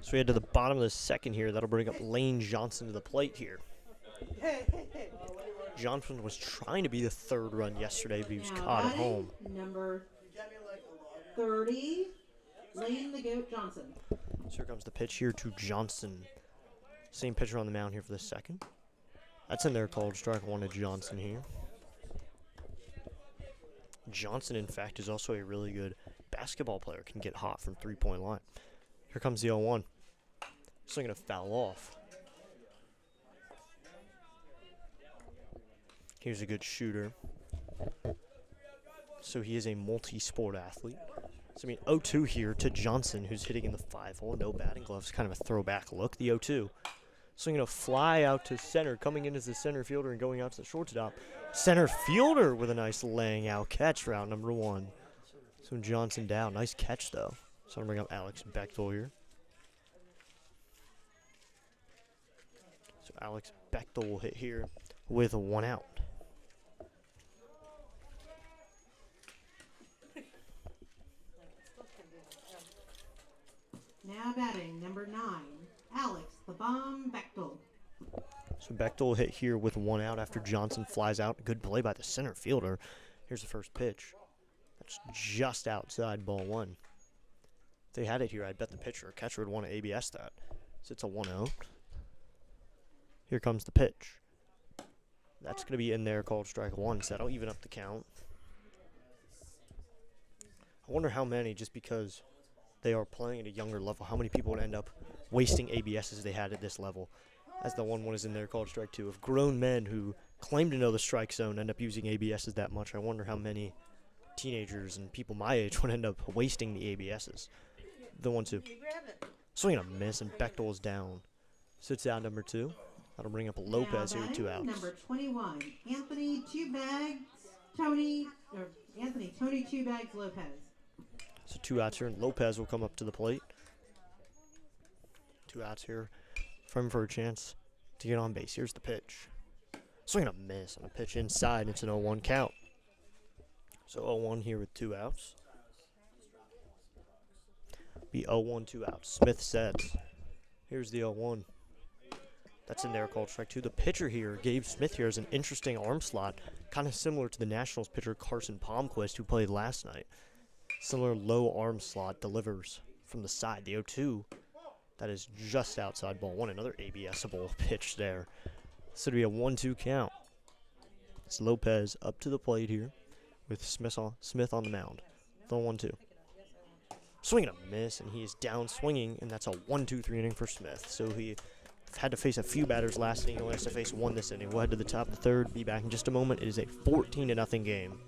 So we head to the bottom of the second here. That'll bring up Lane Johnson to the plate here. Johnson was trying to be the third run yesterday, but he was caught at home. Number 30, Lane the Goat Johnson. So here comes the pitch here to Johnson. Same pitcher on the mound here for the second. That's in there called strike 1 to Johnson here. Johnson, in fact, is also a really good basketball player. Can get hot from three-point line. Here comes the 0-1. He's going to foul off. Here's a good shooter. So he is a multi-sport athlete. So, 0-2 here to Johnson, who's hitting in the 5-hole. No batting gloves. Kind of a throwback look, the 0-2. So I'm going to fly out to center, coming in as the center fielder and going out to the shortstop. Center fielder with a nice laying out catch for out number 1. So Johnson down. Nice catch, though. So I'm going to bring up Alex Bechtel here. So Alex Bechtel will hit here with 1 out. Now batting, number 9, Alex the Bomb Bechtel. So Bechtel will hit here with 1 out after Johnson flies out. Good play by the center fielder. Here's the first pitch. That's just outside, ball 1. If they had it here, I'd bet the pitcher or catcher would want to ABS that. So it's a 1-0. Here comes the pitch. That's going to be in there, called strike 1, so that'll even up the count. I wonder how many, just because they are playing at a younger level, how many people would end up wasting ABSs they had at this level, as the 1-1 is in there, called strike 2. If grown men who claim to know the strike zone end up using ABSs that much, I wonder how many teenagers and people my age would end up wasting the ABSs. The 1-2. Swing and a miss, and Bechtel is down. Sits down, number 2. That'll bring up Lopez Now here with 2 outs. Number 21, Anthony Tony Two Bags Lopez. So 2 outs here, and Lopez will come up to the plate. 2 outs here for him for a chance to get on base. Here's the pitch. Swing and a miss on a pitch inside. It's an 0-1 count. So 0-1 here with 2 outs. Be 0-1, 2 outs. Smith sets. Here's the 0-1. That's in there, called strike 2. The pitcher here, Gabe Smith here, is an interesting arm slot, kind of similar to the Nationals pitcher Carson Palmquist, who played last night. Similar low arm slot, delivers from the side. The 0-2, that is just outside, ball 1. Another ABS-able pitch there. This would be a 1-2 count. It's Lopez up to the plate here with Smith on the mound. The 1-2. Swing and a miss, and he is down swinging, and that's a 1-2-3 inning for Smith. So he had to face a few batters last inning. He only has to face 1 this inning. We'll head to the top of the 3rd. Be back in just a moment. It is a 14-0 game.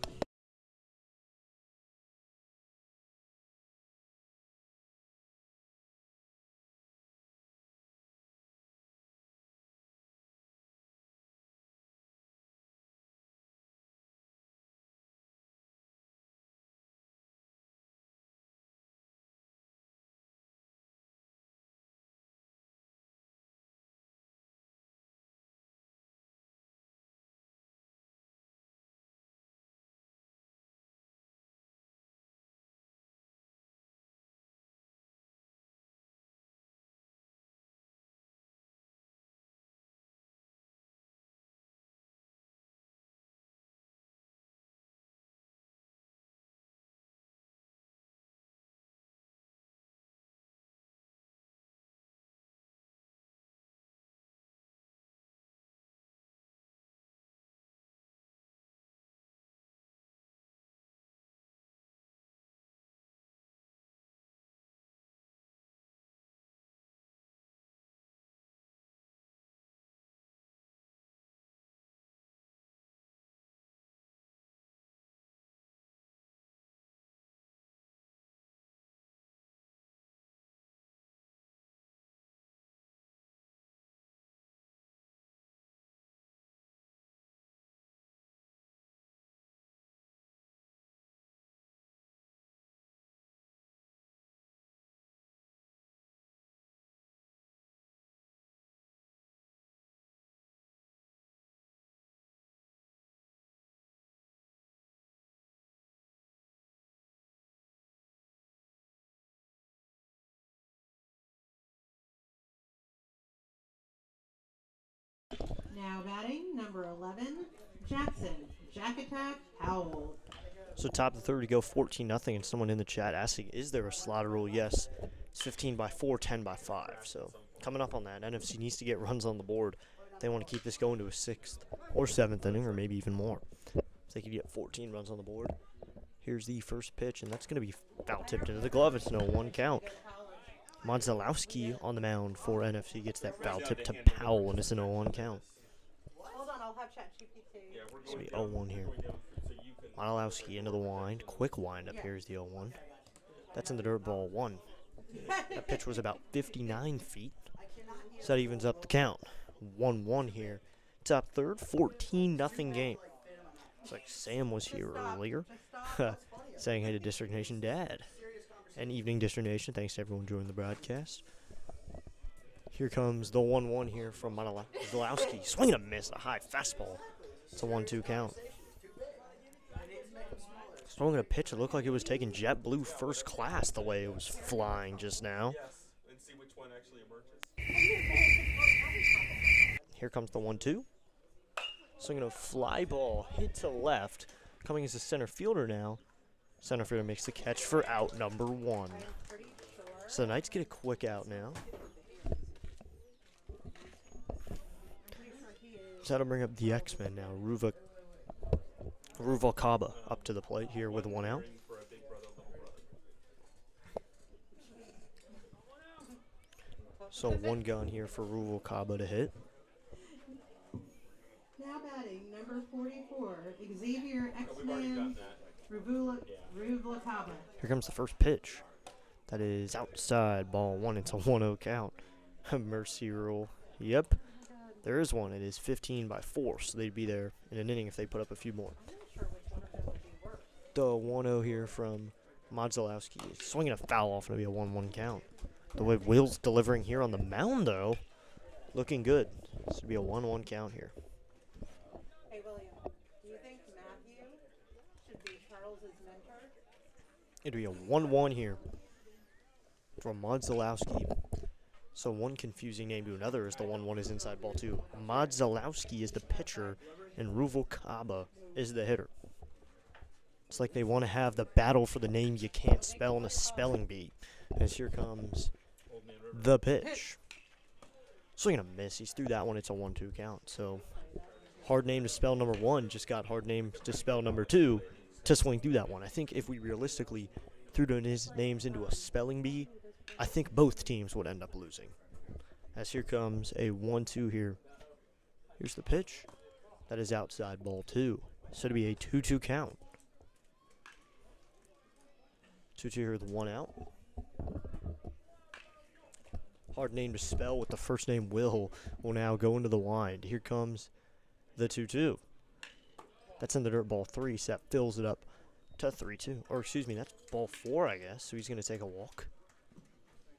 Now batting, number 11, Jackson Jack Attack Howell. So top of the 3rd, we go 14-0, and someone in the chat asking, is there a slaughter rule? Yes. It's 15-4, 10-5. So coming up on that, NFC needs to get runs on the board. They want to keep this going to a 6th or 7th inning, or maybe even more. If they could get 14 runs on the board. Here's the first pitch, and that's going to be foul tipped into the glove. It's an 0-1 count. Modzalowski on the mound for NFC gets that foul tip to Powell, and it's an 0-1 count. Hold on, I'll have ChatGPT. Yeah, we're It's going going to be 0-1 here. down, so you can. Modzalowski into the wind. Quick wind up here is the 0-1. That's in the dirt, ball 1. That pitch was about 59 feet. So that evens up the count. 1-1 here. Top 3rd, 14-0 game. It's like Sam was here earlier. Saying hey to District Nation Dad. And Evening District Nation. Thanks to everyone joining the broadcast. Here comes the 1-1 here from Zalowski. Swing and a miss, a high fastball. It's a 1-2 count. Throwing a pitch, it looked like it was taking JetBlue first class the way it was flying just now. Yes, and see which one actually emerges. Here comes the 1-2. Swinging a fly ball, hit to left. Coming as a center fielder now. Center fielder makes the catch for out number 1. So the Knights get a quick out now. So that'll bring up the X-Men now. Ruvalcaba up to the plate here with 1 out. For a big brother, little brother. So 1 gun here for Ruvalcaba to hit. Now batting number 44, Xavier Oh, we've already done X-Man that. Ruvalcaba. Here comes the first pitch. That is outside, ball 1. It's a 1-0 count. Mercy rule. Yep. There is one. It is 15-4, so they'd be there in an inning if they put up a few more. The 1-0 here from Modzalowski. Swinging a foul off, and it'll be a 1-1 count. The way Will's delivering here on the mound, though, looking good. This would be a 1-1 count here. Hey, William, do you think Matthew should be Charles's mentor? It'll be a 1-1 here from Modzalowski. So one confusing name to another is the 1-1 is inside ball 2. Modzalowski is the pitcher, and Ruvalcaba is the hitter. It's like they want to have the battle for the name you can't spell in a spelling bee. As here comes the pitch. Swing and a miss. He's through that one. It's a 1-2 count. So hard name to spell number 1 just got hard name to spell number 2 to swing through that one. I think if we realistically threw his names into a spelling bee, I think both teams would end up losing. As here comes a 1-2 here. Here's the pitch. That is outside ball 2. So it'll be a 2-2 count. 2-2 here with 1 out. Hard name to spell with the first name Will now go into the wind. Here comes the 2-2. That's in the dirt, ball 3. So that fills it up to 3-2. Or excuse me, that's ball 4, I guess. So he's going to take a walk.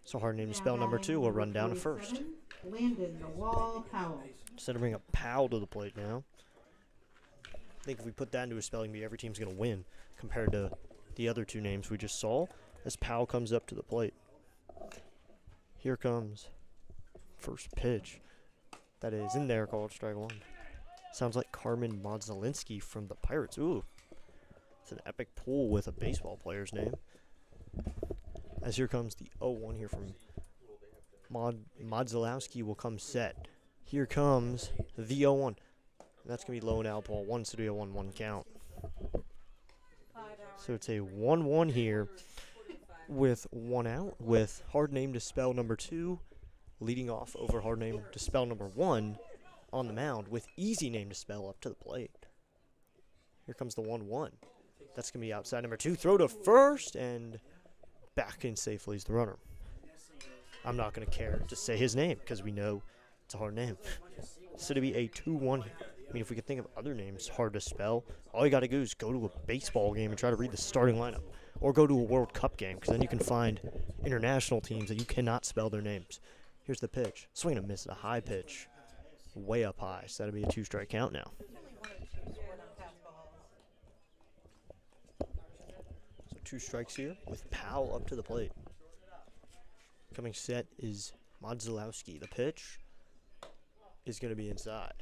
So hard name to spell number 2 will run down to first. Landon the Wall Powell. Instead of bringing a Powell to the plate now. I think if we put that into a spelling bee, every team's going to win compared to the other 2 names we just saw as Powell comes up to the plate. Here comes first pitch. That is in there, called strike 1. Sounds like Carmen Modzelinski from the Pirates. Ooh, it's an epic pull with a baseball player's name. As here comes the 0-1 here from Modzalowski will come set. Here comes the 0-1. That's going to be low and out, ball 1, so it'll be a 1-1 count. So it's a 1-1 here with 1 out, with hard name to spell number 2 leading off over hard name to spell number 1 on the mound with easy name to spell up to the plate. Here comes the 1-1. That's going to be outside number 2. Throw to first, and back in safely is the runner. I'm not going to care to say his name because we know it's a hard name. So to be a 2-1 here. I mean, if we could think of other names hard to spell, all you got to do is go to a baseball game and try to read the starting lineup. Or go to a World Cup game, because then you can find international teams that you cannot spell their names. Here's the pitch. Swing and a miss, a high pitch. Way up high, so that'll be a 2-strike count now. So 2 strikes here with Powell up to the plate. Coming set is Modzalowski. The pitch is going to be inside.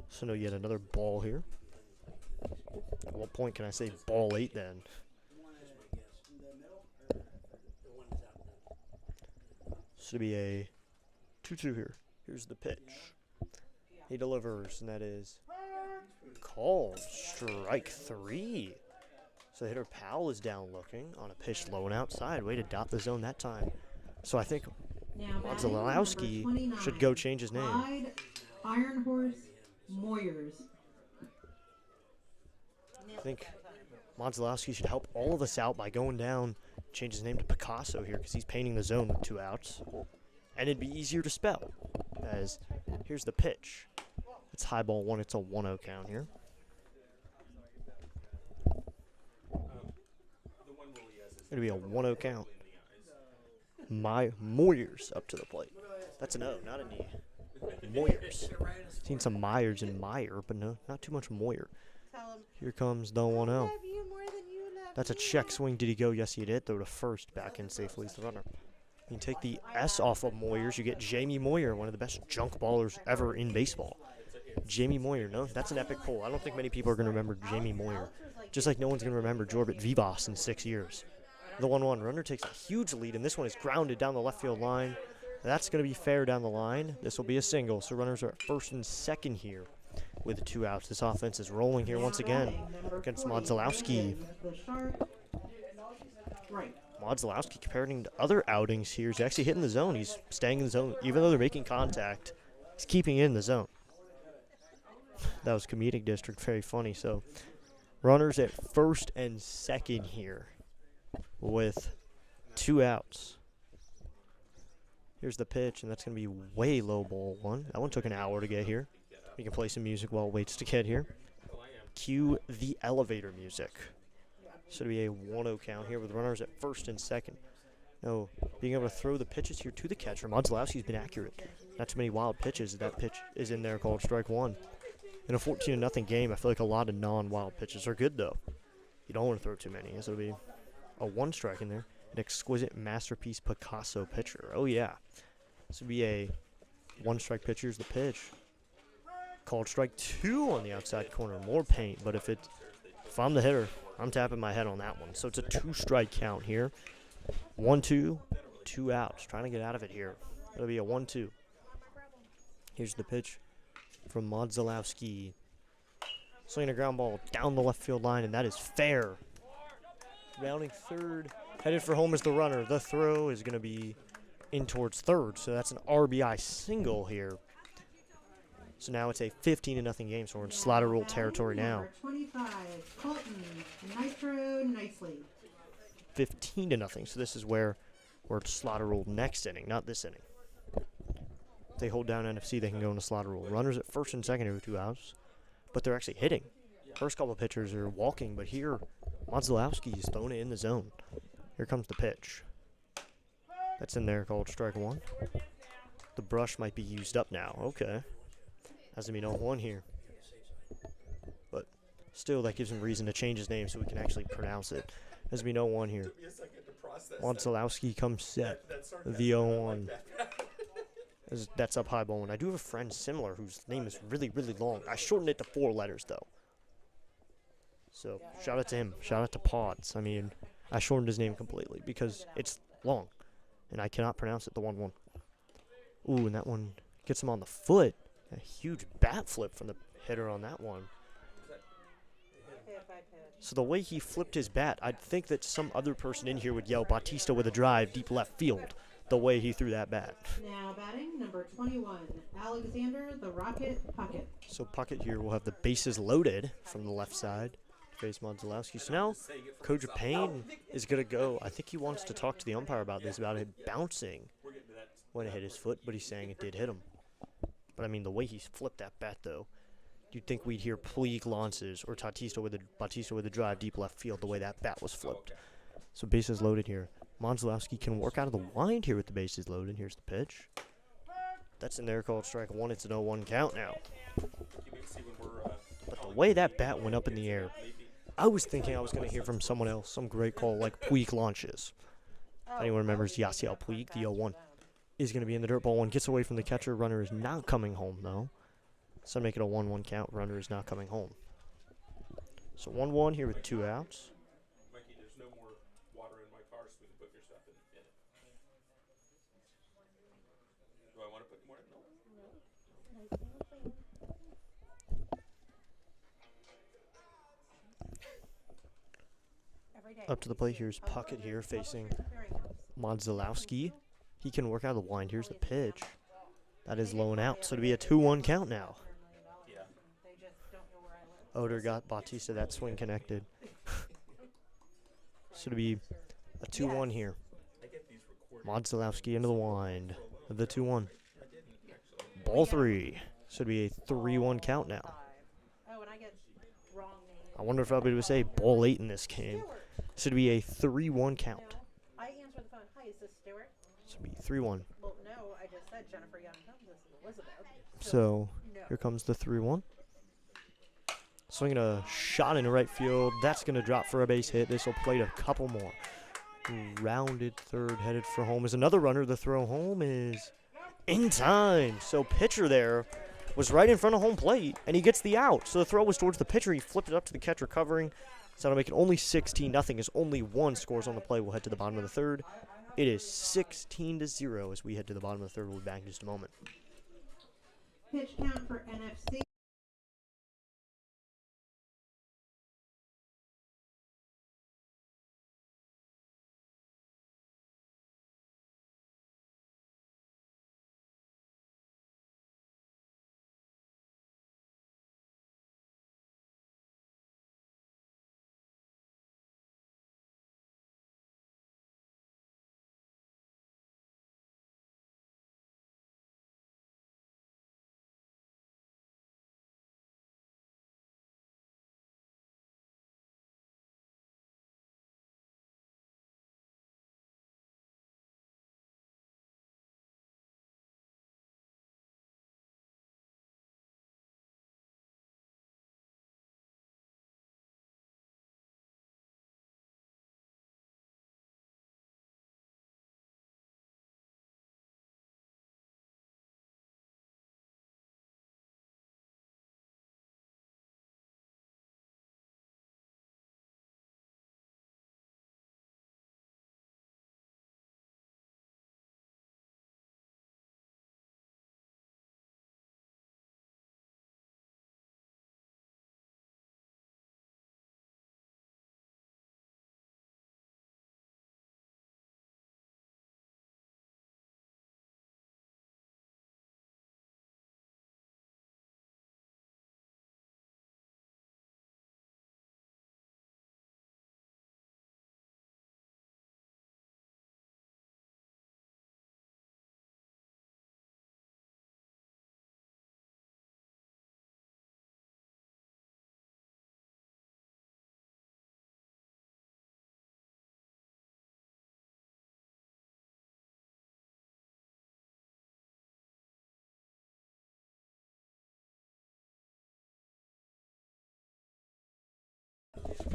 So no, yet another ball here. At what point can I say ball 8 then? Should be a 2-2 here. Here's the pitch. He delivers, and that is called strike 3. So hitter Powell is down looking on a pitch low and outside. Way to dot the zone that time. So I think Modzalowski should go change his name. Clyde Iron Horse Moyers. I think Modzalowski should help all of us out by going down, change his name to Picasso here because he's painting the zone with 2 outs. And it'd be easier to spell, as here's the pitch. It's high ball 1. It's a 1-0 count here. It'll be a 1-0 count. My Moyers up to the plate. That's an O, not an E. Moyers. Seen some Myers and Meyer, but no, not too much Moyer. Tell him, Here comes the 1-0. love you more than you love That's a me. check swing. Did he go? Yes, he did. Throw to first. Back in safely as the runner. You take the S off of Moyers, you get Jamie Moyer, one of the best junk ballers ever in baseball. Jamie Moyer, no, that's an epic pull. I don't think many people are going to remember Jamie Moyer. Just like no one's going to remember Jorbit Vivas in 6 years. The 1-1 runner takes a huge lead, and this one is grounded down the left field line. That's going to be fair down the line. This will be a single, so runners are at first and second here with 2 outs. This offense is rolling here once again against Modzalowski. The sharp. Right. Modzalowski, comparing to other outings here, is actually hitting the zone. He's staying in the zone. Even though they're making contact, he's keeping it in the zone. That was comedic district, very funny. So runners at first and second here with 2 outs. Here's the pitch, and that's going to be way low, ball 1. That one took an hour to get here. We can play some music while it waits to get here. Cue the elevator music. Should be a 1-0 count here with runners at first and second. No, being able to throw the pitches here to the catcher. Modzalowski's been accurate. Not too many wild pitches. That pitch is in there called strike 1. In a 14-0 game, I feel like a lot of non-wild pitches are good, though. You don't want to throw too many, so it'll be a 1 strike in there. An exquisite masterpiece Picasso pitcher. Oh, yeah. This would be a 1 strike pitch. Here's the pitch. Called strike 2 on the outside corner. More paint, but if I'm the hitter, I'm tapping my head on that one. So it's a 2 strike count here. 1-2, 2 outs. Trying to get out of it here. It'll be a 1-2. Here's the pitch from Modzalowski. Swinging a ground ball down the left field line, and that is fair. Rounding third. Headed for home is the runner. The throw is going to be in towards third, so that's an RBI single here. So now it's a 15-0 game, so we're in slaughter rule territory now. Number 25, Colton, Nitro Nicely. 15-0, so this is where we're at slaughter rule next inning, not this inning. If they hold down NFC, they can go into slaughter rule. Runners at first and second here with 2 outs, but they're actually hitting. First couple of pitchers are walking, but here, Modzalowski is throwing it in the zone. Here comes the pitch. That's in there called strike 1. The brush might be used up now. Okay. Has to be 0-1 here. But still, that gives him reason to change his name so we can actually pronounce it. Has to be 0-1 here. Modzalowski comes set. The 0-1. That's up high ball 1. I do have a friend similar whose name is really, really long. I shortened it to 4 letters, though. So, shout out to him. Shout out to Pods. I mean, I shortened his name completely because it's long. And I cannot pronounce it, the 1-1. Ooh, and that one gets him on the foot. A huge bat flip from the hitter on that one. So the way he flipped his bat, I'd think that some other person in here would yell Bautista with a drive deep left field the way he threw that bat. Now batting, number 21, Alexander the Rocket Puckett. So Puckett here will have the bases loaded from the left side to face Modzalowski. So now Coach Payne is going to go. I think he wants to talk to the umpire about this, about it bouncing when it hit his foot, but he's saying it did hit him. But I mean, the way he flipped that bat, though, you'd think we'd hear Puig launches or Bautista with a drive deep left field the way that bat was flipped. So bases loaded here. Modzalowski can work out of the wind here with the bases loaded. Here's the pitch. That's in there called strike 1. It's an 0-1 count now. But the way that bat went up in the air, I was thinking I was going to hear from someone else, some great call like Puig launches. If anyone remembers Yasiel Puig, the 0-1. Is going to be in the dirt. Ball 1 gets away from the catcher. Runner is not coming home, though. So make it a 1-1 count. Runner is not coming home. So 1-1 here with 2 outs. Mikey, there's no more water in my car, so we can put your stuff in it. Do I want to put more in? Up to the plate. Here's Puckett here facing Modzalowski. He can work out of the wind. Here's the pitch. That is low and out. So it'll be a 2-1 count now. Yeah. Oder got Bautista that swing connected. So it'll be a 2-1 here. Modzalowski into the wind. The 2-1. Ball 3. So it'll be a 3-1 count now. I wonder if I'll be able to say ball 8 in this game. So it'll be a 3-1 count. I answer the phone. Hi, is this Stuart? So it'll be 3-1. Well, no, I just said Jennifer Young Combs. This is Elizabeth. So No. here comes the 3-1. Swinging a shot into right field. That's going to drop for a base hit. This will plate a couple more. Rounded third, headed for home is another runner. The throw home is in time. So pitcher there was right in front of home plate, and he gets the out. So the throw was towards the pitcher. He flipped it up to the catcher covering. So that'll make it only 16-0 as only one scores on the play. We'll head to the bottom of the third. It is 16-0 as we head to the bottom of the third. We'll be back in just a moment. Pitch count for NFC.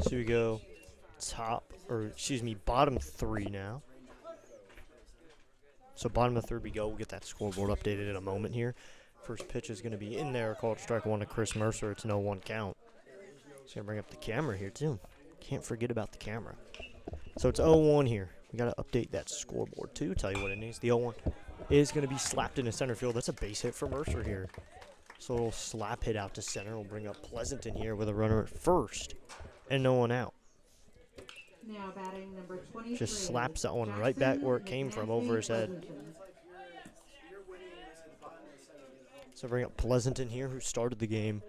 So we go bottom three now. So bottom of the third we go. We'll get that scoreboard updated in a moment here. First pitch is going to be in there. Called strike one to Chris Mercer. It's an 0-1 count. Just going to bring up the camera here, too. Can't forget about the camera. So it's 0-1 here. We got to update that scoreboard, too. Tell you what it needs. The 0-1 is going to be slapped into center field. That's a base hit for Mercer here. So a little slap hit out to center. We'll bring up Pleasanton here with a runner at first and no one out. Now batting number 23. Just slaps that one right back where it came from, over his head. So bring up Pleasanton here, who started the game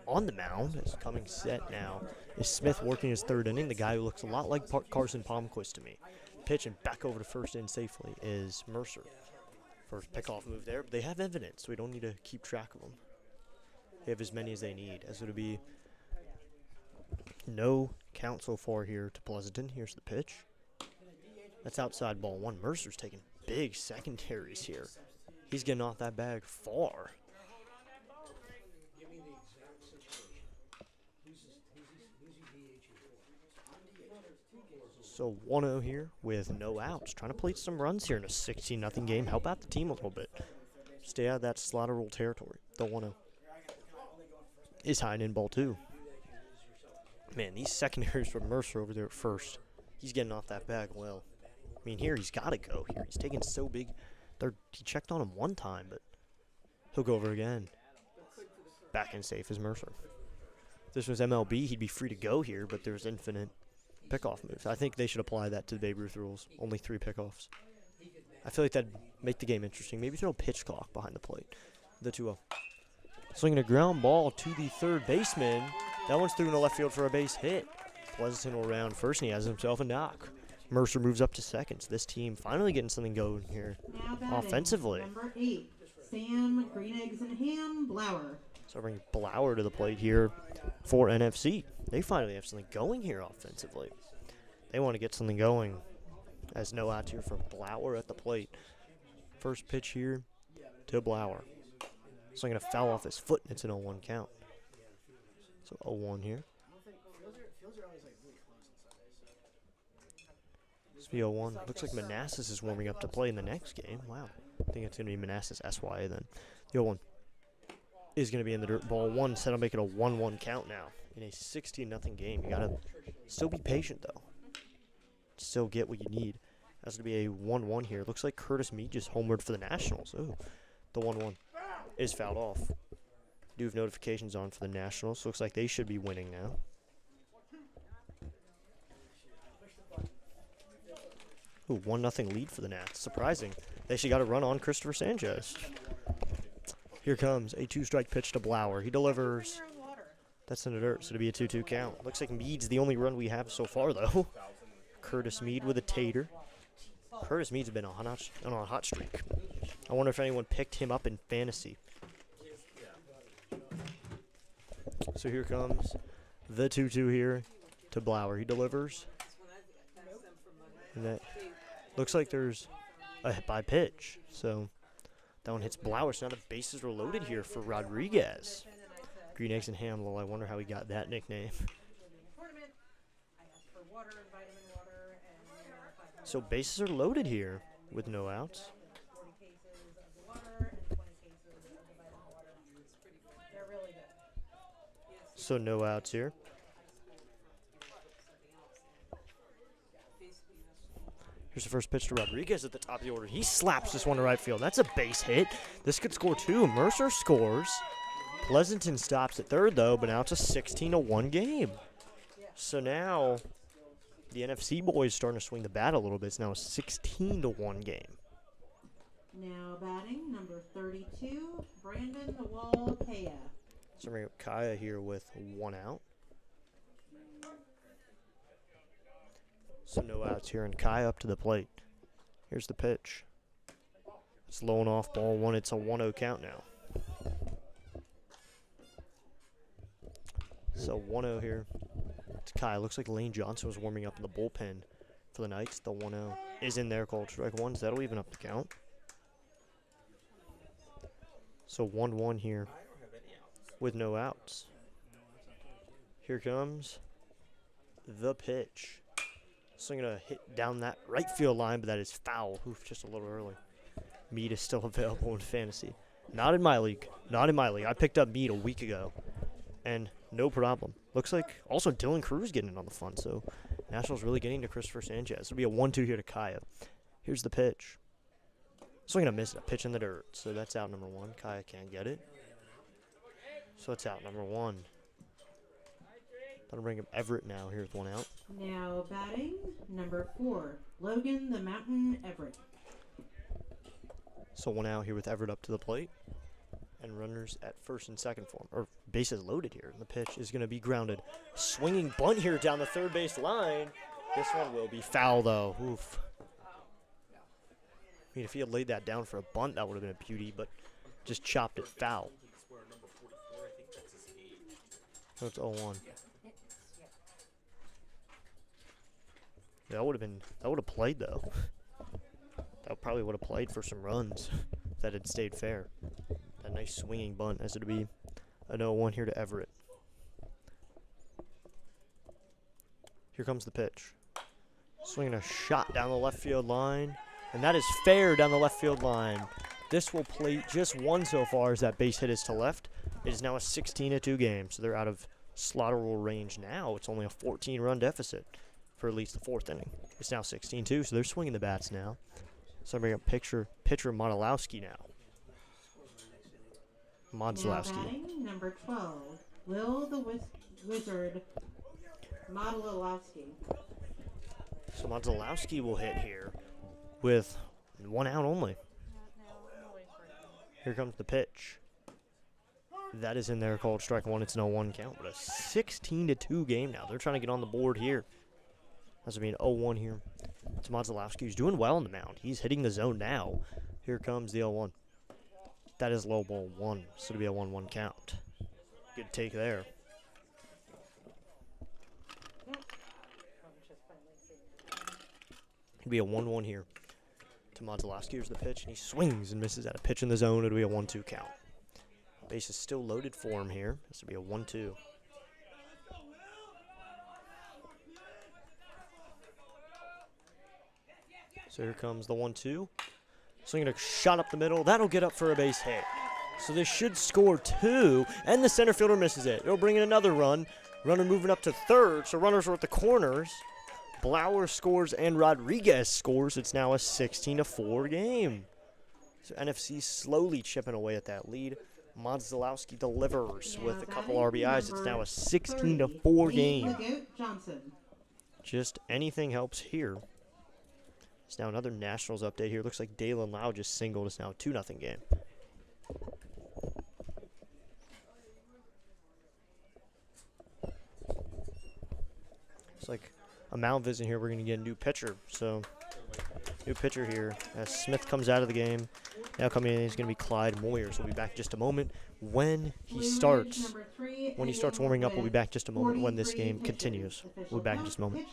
on the mound. Is coming set now is Smith, working his third inning. The guy who looks a lot like Carson Palmquist to me. Pitch and back over to first in safely is Mercer. First pickoff move there, but they have evidence, so we don't need to keep track of them. They have as many as they need, as it'll be no count so far here to Pleasanton. Here's the pitch. That's outside ball one. Mercer's taking big secondaries here. He's getting off that bag far. So 1-0 here with no outs. Trying to plate some runs here in a 16-0 game. Help out the team a little bit. Stay out of that slaughter rule territory. The 1-0 is high and in ball two. Man, these secondaries from Mercer over there at first. He's getting off that bag well. I mean, here he's got to go here. He's taking so big. He checked on him one time, but he'll go over again. Back in safe is Mercer. If this was MLB, he'd be free to go here, but there's infinite pickoff moves. I think they should apply that to the Babe Ruth rules. Only 3 pickoffs. I feel like that'd make the game interesting. Maybe throw a pitch clock behind the plate. The 2-0. Swinging a ground ball to the third baseman. That one's through in the left field for a base hit. Pleasanton will round first, and he has himself a knock. Mercer moves up to second. So this team finally getting something going here offensively. Number 8, Sam Green Eggs and Ham Blower. So bring Blower to the plate here for NFC. They finally have something going here offensively. They want to get something going. As no outs here for Blower at the plate. First pitch here to Blower. So I'm going to foul off his foot, and it's an 0-1 count. So 0-1 here. It's 0-1. Looks like Manassas is warming up to play in the next game. Wow. I think it's going to be Manassas SYA then. The 0-1 is going to be in the dirt. Ball 1, set to make it a 1-1 count now. In a 16-0 game. You got to still be patient, though. Still get what you need. That's going to be a 1-1 here. Looks like Curtis Meade just homered for the Nationals. Ooh, the 1-1 is fouled off. Do have notifications on for the Nationals. Looks like they should be winning now. Ooh, 1-0 lead for the Nats. Surprising. They actually got a run on Christopher Sanchez. Here comes a 2-strike pitch to Blower. He delivers. That's in the dirt, so it'll be a 2-2 count. Looks like Meade's the only run we have so far, though. Curtis Meade with a tater. Curtis Meade's been on a hot streak. I wonder if anyone picked him up in fantasy. So here comes the 2-2 here to Blower. He delivers. And that looks like there's a hit by pitch. So that one hits Blower. So now the bases are loaded here for Rodriguez. Green Eggs and Ham. Well, I wonder how he got that nickname. So bases are loaded here with no outs. So no outs here. Here's the first pitch to Rodriguez at the top of the order. He slaps this one to right field. That's a base hit. This could score 2. Mercer scores. Pleasanton stops at third, though, but now it's a 16-1 game. So now the NFC boys starting to swing the bat a little bit. It's now a 16-1 game. Now batting, number 32, Brandon the Wall Kaya. So we're going to Kaya here with 1 out. So no outs here, and Kaya up to the plate. Here's the pitch. It's low and off, ball 1. It's a 1-0 count now. So 1-0 here. It's Kaya. Looks like Lane Johnson was warming up in the bullpen for the Knights. The 1-0 is in there, called strike 1. So that'll even up the count. So 1-1 here with no outs. Here comes the pitch. Swinging a hit down that right field line, but that is foul. Oof, just a little early. Meade is still available in fantasy. Not in my league. Not in my league. I picked up Meade a week ago, and no problem. Looks like also Dylan Cruz getting in on the fun, so Nationals really getting to Christopher Sanchez. It'll be a 1-2 here to Kaya. Here's the pitch. Swinging a miss, a pitch in the dirt, so that's out number 1. Kaya can't get it. So that's out number 1. That'll bring up Everett now here with 1 out. Now batting, number 4, Logan the Mountain Everett. So 1 out here with Everett up to the plate. And runners at first and second for him. Or bases loaded here. And the pitch is going to be grounded. Swinging bunt here down the third base line. This one will be foul, though. Oof. I mean, if he had laid that down for a bunt, that would have been a beauty. But just chopped it foul. So it's 0-1. That would have played, though. That probably would have played for some runs if that had stayed fair. That nice swinging bunt, as it'd be a 0-1 here to Everett. Here comes the pitch. Swinging a shot down the left field line, and that is fair down the left field line. This will plate just 1 so far as that base hit is to left. It is now a 16-2 game, so they're out of slaughter rule range now. It's only a 14-run deficit for at least the 4th inning. It's now 16-2, so they're swinging the bats now. So I bring up pitcher Modilowski now. Now batting, number 12, Will the Wizard Modilowski. So Modilowski will hit here with 1 out only. Here comes the pitch. That is in there, called strike 1. It's an 0-1 count, but a 16-2 game now. They're trying to get on the board here. That's going to be an 0-1 here. It's Modilowski, who's doing well on the mound. He's hitting the zone now. Here comes the 0-1. That is low ball 1, so it'll be a 1-1 count. Good take there. It'll be a 1-1 here to Modzelowski. Here's the pitch, and he swings and misses at a pitch in the zone. It'll be a 1-2 count. Base is still loaded for him here. This will be a 1-2. So here comes the 1-2. Swinging a shot up the middle. That'll get up for a base hit. So this should score 2, and the center fielder misses it. It'll bring in another run. Runner moving up to third, so runners are at the corners. Blauer scores and Rodriguez scores. It's now a 16-4 game. So NFC slowly chipping away at that lead. Modzelowski delivers with a couple RBIs. It's now a 16-4 game. Just anything helps here. It's now another Nationals update here. Looks like Dalen Lau just singled. It's now a 2-0 game. It's like a mound visit here. We're going to get a new pitcher. So, new pitcher here as Smith comes out of the game. Now coming in is going to be Clyde Moyers. We'll be back in just a moment when he starts. When he starts warming up, we'll be back in just a moment when this game continues. We'll be back in just a moment.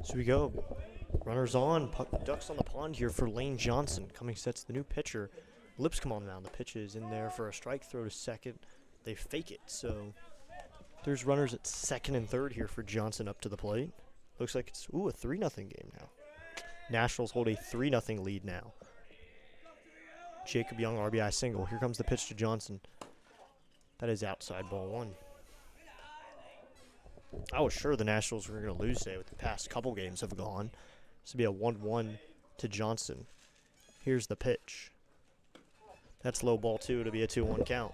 So we go. Runners on. Ducks on the pond here for Lane Johnson. Coming sets the new pitcher. Lipscomb on the mound. The pitch is in there for a strike throw to second. They fake it. So there's runners at second and third here for Johnson up to the plate. Looks like it's, a 3-0 game now. Nationals hold a 3-0 lead now. Jacob Young RBI single. Here comes the pitch to Johnson. That is outside ball 1. I was sure the Nationals were going to lose today with the past couple games have gone. This will be a 1-1 to Johnson. Here's the pitch. That's low ball 2 to be a 2-1 count.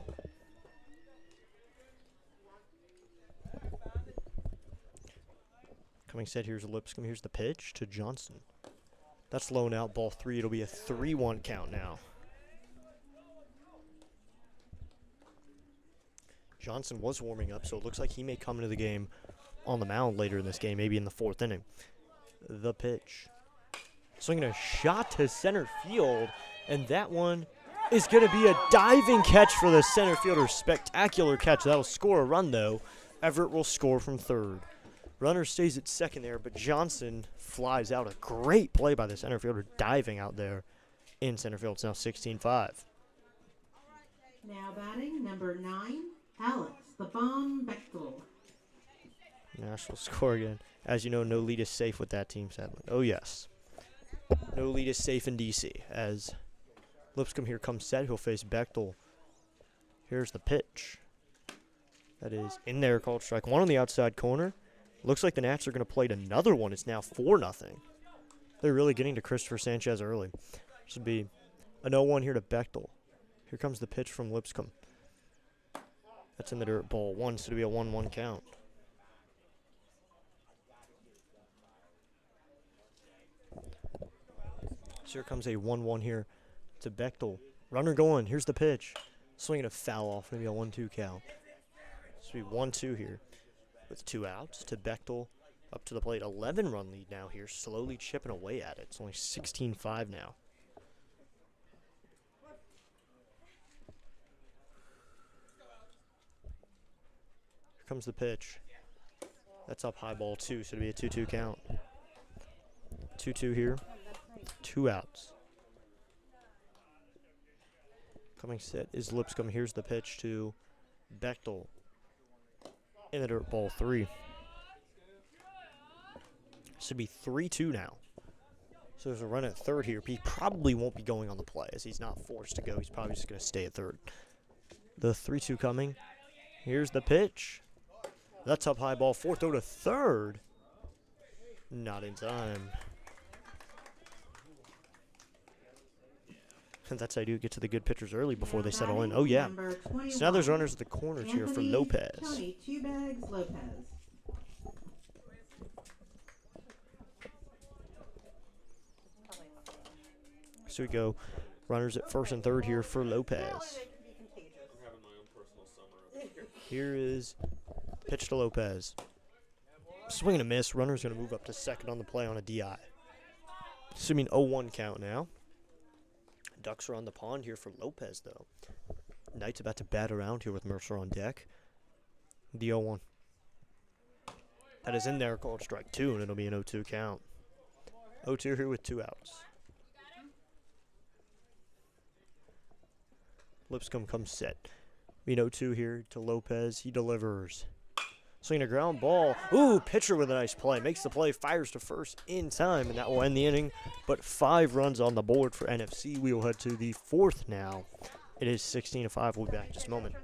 Coming set, here's Lipscomb. Here's the pitch to Johnson. That's low now, ball 3. It'll be a 3-1 count now. Johnson was warming up, so it looks like he may come into the game on the mound later in this game, maybe in the 4th inning. The pitch. Swinging a shot to center field, and that one is going to be a diving catch for the center fielder. Spectacular catch. That'll score a run, though. Everett will score from third. Runner stays at second there, but Johnson flies out. A great play by the center fielder, diving out there in center field. It's now 16-5. Now batting number 9, Alex the Bomb Bechtel. National score again. As you know, no lead is safe with that team, sadly. Oh, yes. No lead is safe in D.C. as Lipscomb here comes set. He'll face Bechtel. Here's the pitch. That is in there, called strike 1 on the outside corner. Looks like the Nats are going to play another one. It's now 4-0. They're really getting to Christopher Sanchez early. This would be an 0-1 here to Bechtel. Here comes the pitch from Lipscomb. That's in the dirt ball 1, so it'll be a 1-1 count. So here comes a 1-1 here to Bechtel. Runner going. Here's the pitch. Swinging a foul off. Maybe a 1-2 count. So it'll be 1-2 here with 2 outs to Bechtel. Up to the plate. 11-run lead now here. Slowly chipping away at it. It's only 16-5 now. Here comes the pitch. That's up high ball 2, so it'll be a 2-2 count. 2-2 here. 2 outs. Coming set is Lipscomb. Here's the pitch to Bechtel. In the dirt ball 3. Should be 3-2 now. So there's a run at third here. He probably won't be going on the play as he's not forced to go. He's probably just going to stay at third. The 3-2 coming. Here's the pitch. That's up high ball 4, throw to third. Not in time. And that's how you get to the good pitchers early before they settle in. Oh, yeah. So now there's runners at the corners here for Lopez. Tony, 2 bags, Lopez. So we go runners at first and third here for Lopez. I'm having my own personal summer over here. Here is pitch to Lopez. Swing and a miss. Runner's going to move up to second on the play on a DI. Assuming 0-1 count now. Ducks are on the pond here for Lopez, though. Knight's about to bat around here with Mercer on deck. The 0-1. That is in there, called strike 2, and it'll be an 0-2 count. 0-2 here with 2 outs. Lipscomb comes set. 0-2 here to Lopez. He delivers. Swinging a ground ball. Ooh, pitcher with a nice play. Makes the play, fires to first in time, and that will end the inning. But 5 runs on the board for NFC. We will head to the 4th now. It is 16-5. We'll be back in just a moment.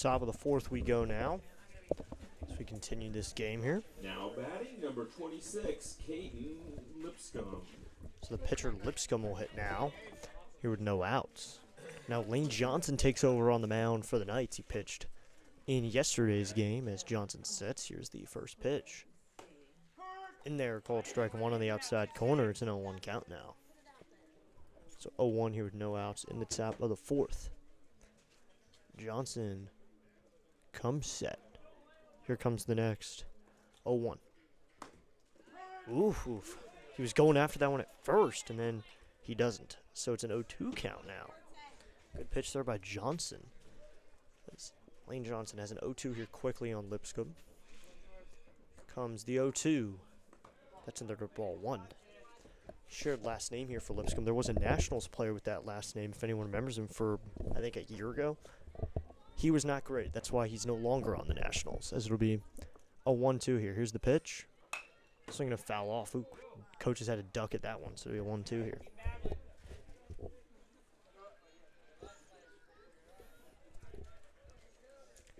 top of the fourth we go now. As we continue this game here. Now batting number 26, Caden Lipscomb. So the pitcher Lipscomb will hit now. Here with no outs. Now Lane Johnson takes over on the mound for the Knights. He pitched in yesterday's game as Johnson sets. Here's the first pitch. In there, called strike one on the outside corner. It's an 0-1 count now. So 0-1 here with no outs in the top of the fourth. Johnson comes set. Here comes the next 0-1. Oof. He was going after that one at first, and then he doesn't. So it's an 0-2 count now. Good pitch there by Johnson. As Lane Johnson has an 0-2 here quickly on Lipscomb. Comes the 0-2. That's another ball one. Shared last name here for Lipscomb. There was a Nationals player with that last name, if anyone remembers him, for I think a year ago. He was not great. That's why he's no longer on the Nationals, as it'll be a 1-2 here. Here's the pitch. Swinging a foul off. Ooh, coaches had to duck at that one, so it'll be a 1-2 here.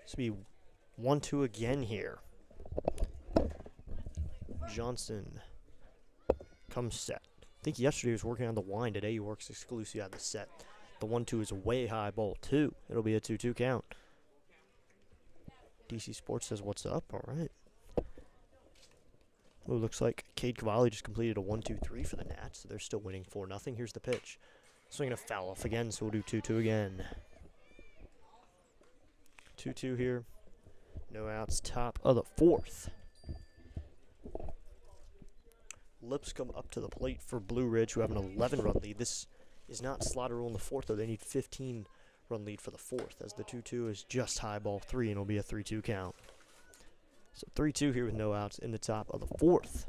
This will be 1-2 again here. Johnson comes set. I think yesterday he was working on the wind. Today he works exclusively on the set. The 1-2 is a way high ball, 2. It'll be a 2-2 count. DC Sports says, what's up? All right. Oh, looks like Cade Cavalli just completed a 1-2-3 for the Nats, so they're still winning 4-0. Here's the pitch. Swinging a foul off again, so we'll do 2-2 again. 2-2 here. No outs, top of the fourth. Lipscomb up to the plate for Blue Ridge, who have an 11-run lead. This is not slaughter rule in the fourth, though. They need 15-run lead for the fourth, as the 2-2 is just high ball 3, and it'll be a 3-2 count. So 3-2 here with no outs in the top of the fourth.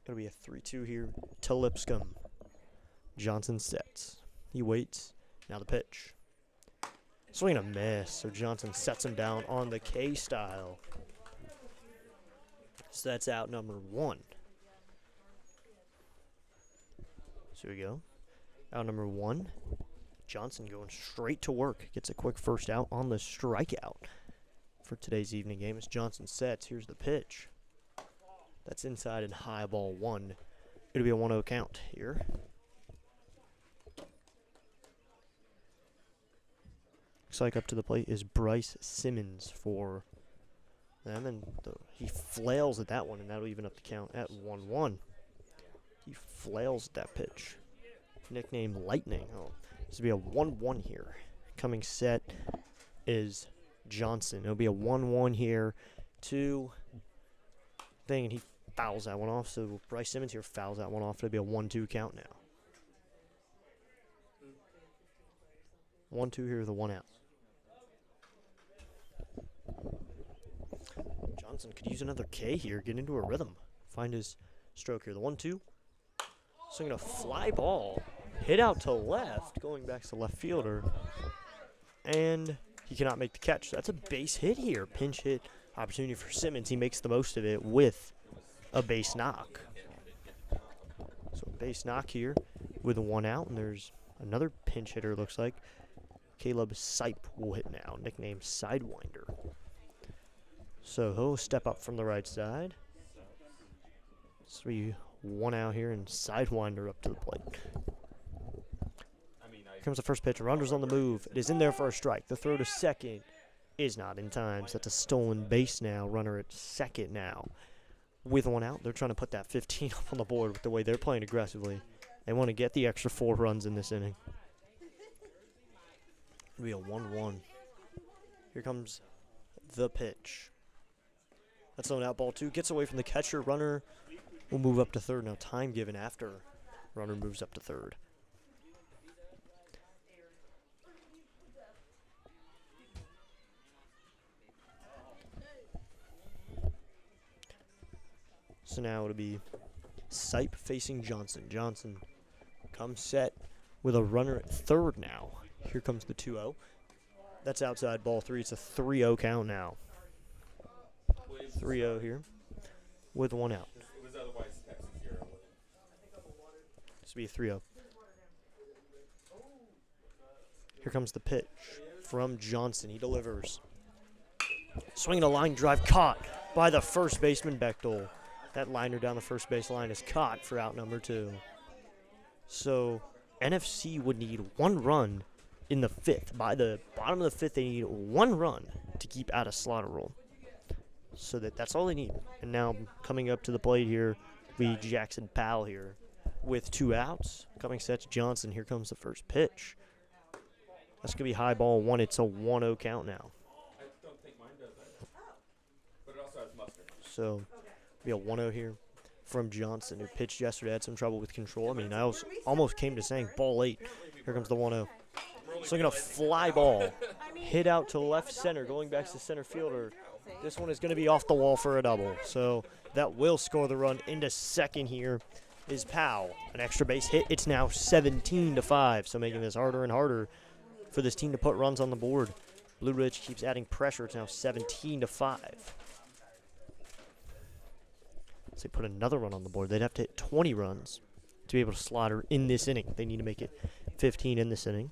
It'll be a 3-2 here to Lipscomb. Johnson sets. He waits. Now the pitch. Swing and a miss, so Johnson sets him down on the K-style. So that's out number 1. So here we go. Out number 1. Johnson going straight to work. Gets a quick first out on the strikeout for today's evening game as Johnson sets. Here's the pitch. That's inside and high ball 1. It'll be a 1-0 count here. Looks like up to the plate is Bryce Simmons for them, and he flails at that one, and that'll even up the count at 1-1. He flails at that pitch. Nicknamed Lightning. Oh, this will be a 1-1 here. Coming set is Johnson. It'll be a 1-1 here to thing, and he fouls that one off. So Bryce Simmons here fouls that one off. It'll be a 1-2 count now. 1-2 here with a 1 out. Johnson could use another K here, get into a rhythm. Find his stroke here. The 1-2. Swinging a fly ball. Hit out to left. Going back to left fielder. And he cannot make the catch. That's a base hit here. Pinch hit opportunity for Simmons. He makes the most of it with a base knock. So a base knock here with a 1 out. And there's another pinch hitter, looks like. Caleb Sipe will hit now, nicknamed Sidewinder. So he'll step up from the right side. 3-1 out here, and Sidewinder up to the plate. Here comes the first pitch. Runner's on the move. It is in there for a strike. The throw to second is not in time. So that's a stolen base now. Runner at second now. With 1 out, they're trying to put that 15 up on the board with the way they're playing aggressively. They want to get the extra 4 runs in this inning. It'll be a 1-1. Here comes the pitch. That's thrown out ball 2. Gets away from the catcher. Runner will move up to third. Now time given after runner moves up to third. So now it'll be Sipe facing Johnson. Johnson comes set with a runner at third now. Here comes the 2-0. That's outside ball 3. It's a 3-0 count now. 3-0 here with 1 out. It was otherwise Texas here. This will be a 3-0. Here comes the pitch. from Johnson. He delivers. Swinging a line drive, caught by the first baseman, Bechtel. That liner down the first base line is caught for out number 2. So NFC would need 1 run in the 5th. By the bottom of the 5th, they need 1 run to keep out of slaughter rule. So that's all they need. And now coming up to the plate here, we Jackson Powell here with 2 outs. Coming set to Johnson. Here comes the first pitch. That's going to be high ball 1. It's a 1-0 count now. I don't think mine does either. But it also has mustard. So be a 1-0 here from Johnson, who pitched yesterday, had some trouble with control. I mean, I almost came to saying ball 8. Here comes the 1-0. Swinging a fly ball. Hit out to left center, going back to center fielder. This one is going to be off the wall for a double. So that will score the run. Into second here is Powell. An extra base hit. It's now 17-5. So making this harder and harder for this team to put runs on the board. Blue Ridge keeps adding pressure. It's now 17-5. So they put another run on the board. They'd have to hit 20 runs to be able to slaughter in this inning. They need to make it 15 in this inning.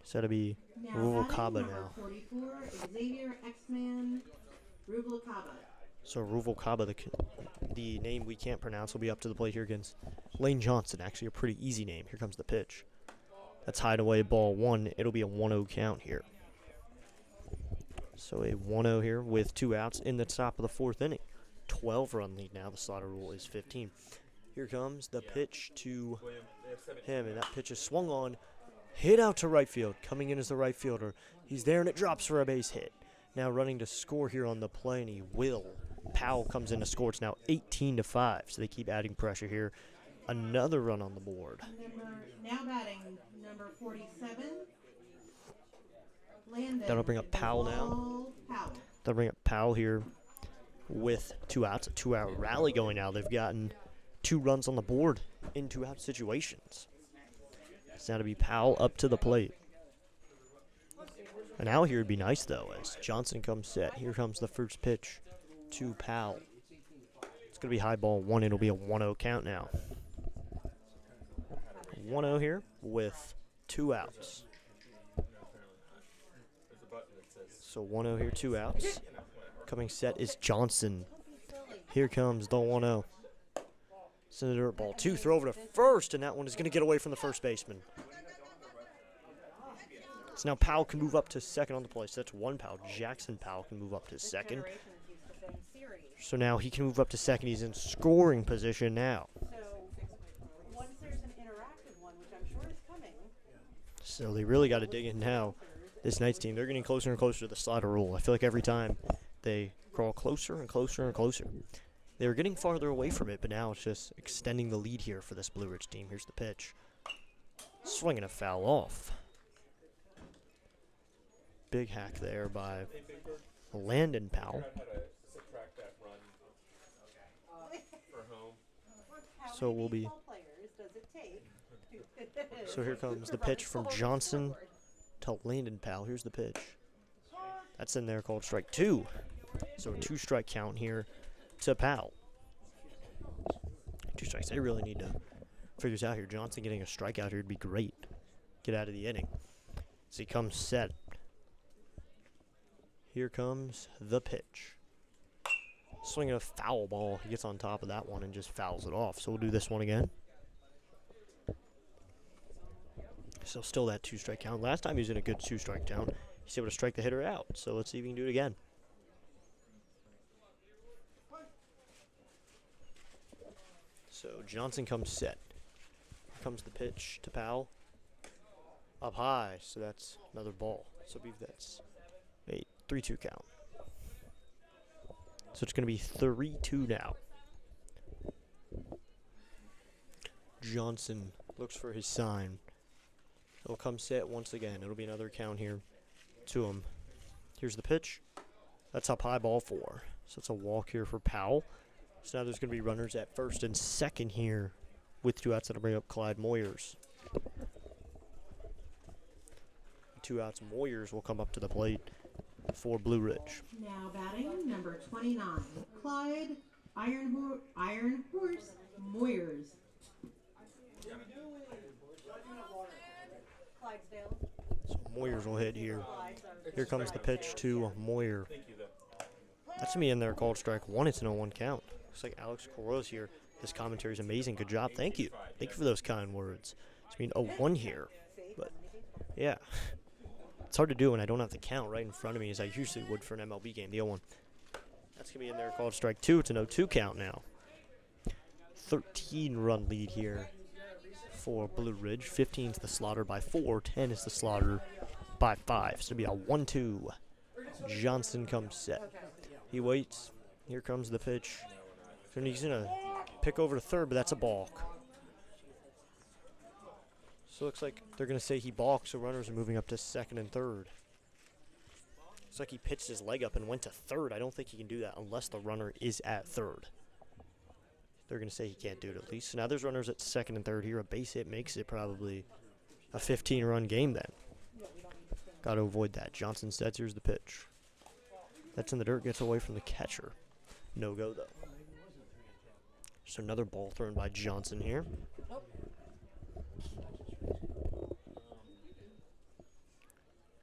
So that'll be Ruvalcaba now. 44, Xavier X-Man Ruvalcaba. So Ruvalcaba, the name we can't pronounce, will be up to the plate here against Lane Johnson. Actually a pretty easy name. Here comes the pitch. That's hide away ball 1. It'll be a 1-0 count here. So a 1-0 here with 2 outs in the top of the 4th inning. 12-run lead now. The slaughter rule is 15. Here comes the pitch to him, and that pitch is swung on. Hit out to right field. Coming in as the right fielder. He's there, and it drops for a base hit. Now running to score here on the play, and he will. Powell comes in to score. It's now 18-5, so they keep adding pressure here. Another run on the board. Now batting number 47. Landon. That'll bring up Powell now. They'll bring up Powell here with 2 outs. A 2-out rally going now. They've gotten 2 runs on the board in 2-out situations. It's now to be Powell up to the plate. And now here would be nice, though, as Johnson comes set. Here comes the first pitch to Powell. It's going to be high ball 1. It'll be a 1-0 count now. 1-0 here with 2 outs. So 1-0 here, 2 outs. Coming set is Johnson. Here comes the 1-0. Send it ball 2, throw over to first, and that one is going to get away from the first baseman. So now Powell can move up to second on the play. So that's 1 Powell. Jackson Powell can move up to second. So now he can move up to second. He's in scoring position now. Once there's an interactive one, which I'm sure is coming. So they really got to dig in now. This Knights team, they're getting closer and closer to the slaughter rule. I feel like every time they crawl closer and closer and closer. They were getting farther away from it, but now it's just extending the lead here for this Blue Ridge team. Here's the pitch. Swinging a foul off. Big hack there by Landon Powell. So we'll be. So here comes the pitch from Johnson to Landon Powell. Here's the pitch. That's in there, called strike 2. So a 2-strike count here to Powell. 2 strikes. They really need to figure this out here. Johnson getting a strikeout here would be great. Get out of the inning. So he comes set. Here comes the pitch. Swinging a foul ball. He gets on top of that one and just fouls it off. So we'll do this one again. So still that 2-strike count. Last time he was in a good 2-strike count. He's able to strike the hitter out. So let's see if he can do it again. So Johnson comes set. Here comes the pitch to Powell. Up high. So that's another ball. So I believe that's a 3-2 count. So it's going to be 3-2 now. Johnson looks for his sign. He'll come set once again. It'll be another count here to him. Here's the pitch. That's up high, ball 4. So it's a walk here for Powell. So now there's going to be runners at first and second here with 2 outs. That'll bring up Clyde Moyers. 2 outs. Moyers will come up to the plate for Blue Ridge. Now batting number 29, Clyde Iron Horse Moyers. Clydesdale. So Moyers will hit here. Here comes the pitch to Moyer. That's me in there, called strike one. It's an 0-1 count. Looks like Alex Coro's here. His commentary is amazing. Good job. Thank you. Thank you for those kind words. It's been 0-1 here. But, yeah. It's hard to do when I don't have the count right in front of me as I usually would for an MLB game. The 0-1. That's going to be in there, called strike two. It's an 0-2 count now. 13-run lead here for Blue Ridge. 15 is the slaughter by 4. 10 is the slaughter by 5. So it'll be a 1-2. Johnson comes set. He waits. Here comes the pitch. And he's going to pick over to third, but that's a balk. So it looks like they're going to say he balked, so runners are moving up to second and third. Looks like he pitched his leg up and went to third. I don't think he can do that unless the runner is at third. They're going to say he can't do it at least. So now there's runners at second and third here. A base hit makes it probably a 15-run game then. Got to avoid that. Johnson sets. Here's the pitch. That's in the dirt. Gets away from the catcher. No go, though. So another ball thrown by Johnson here.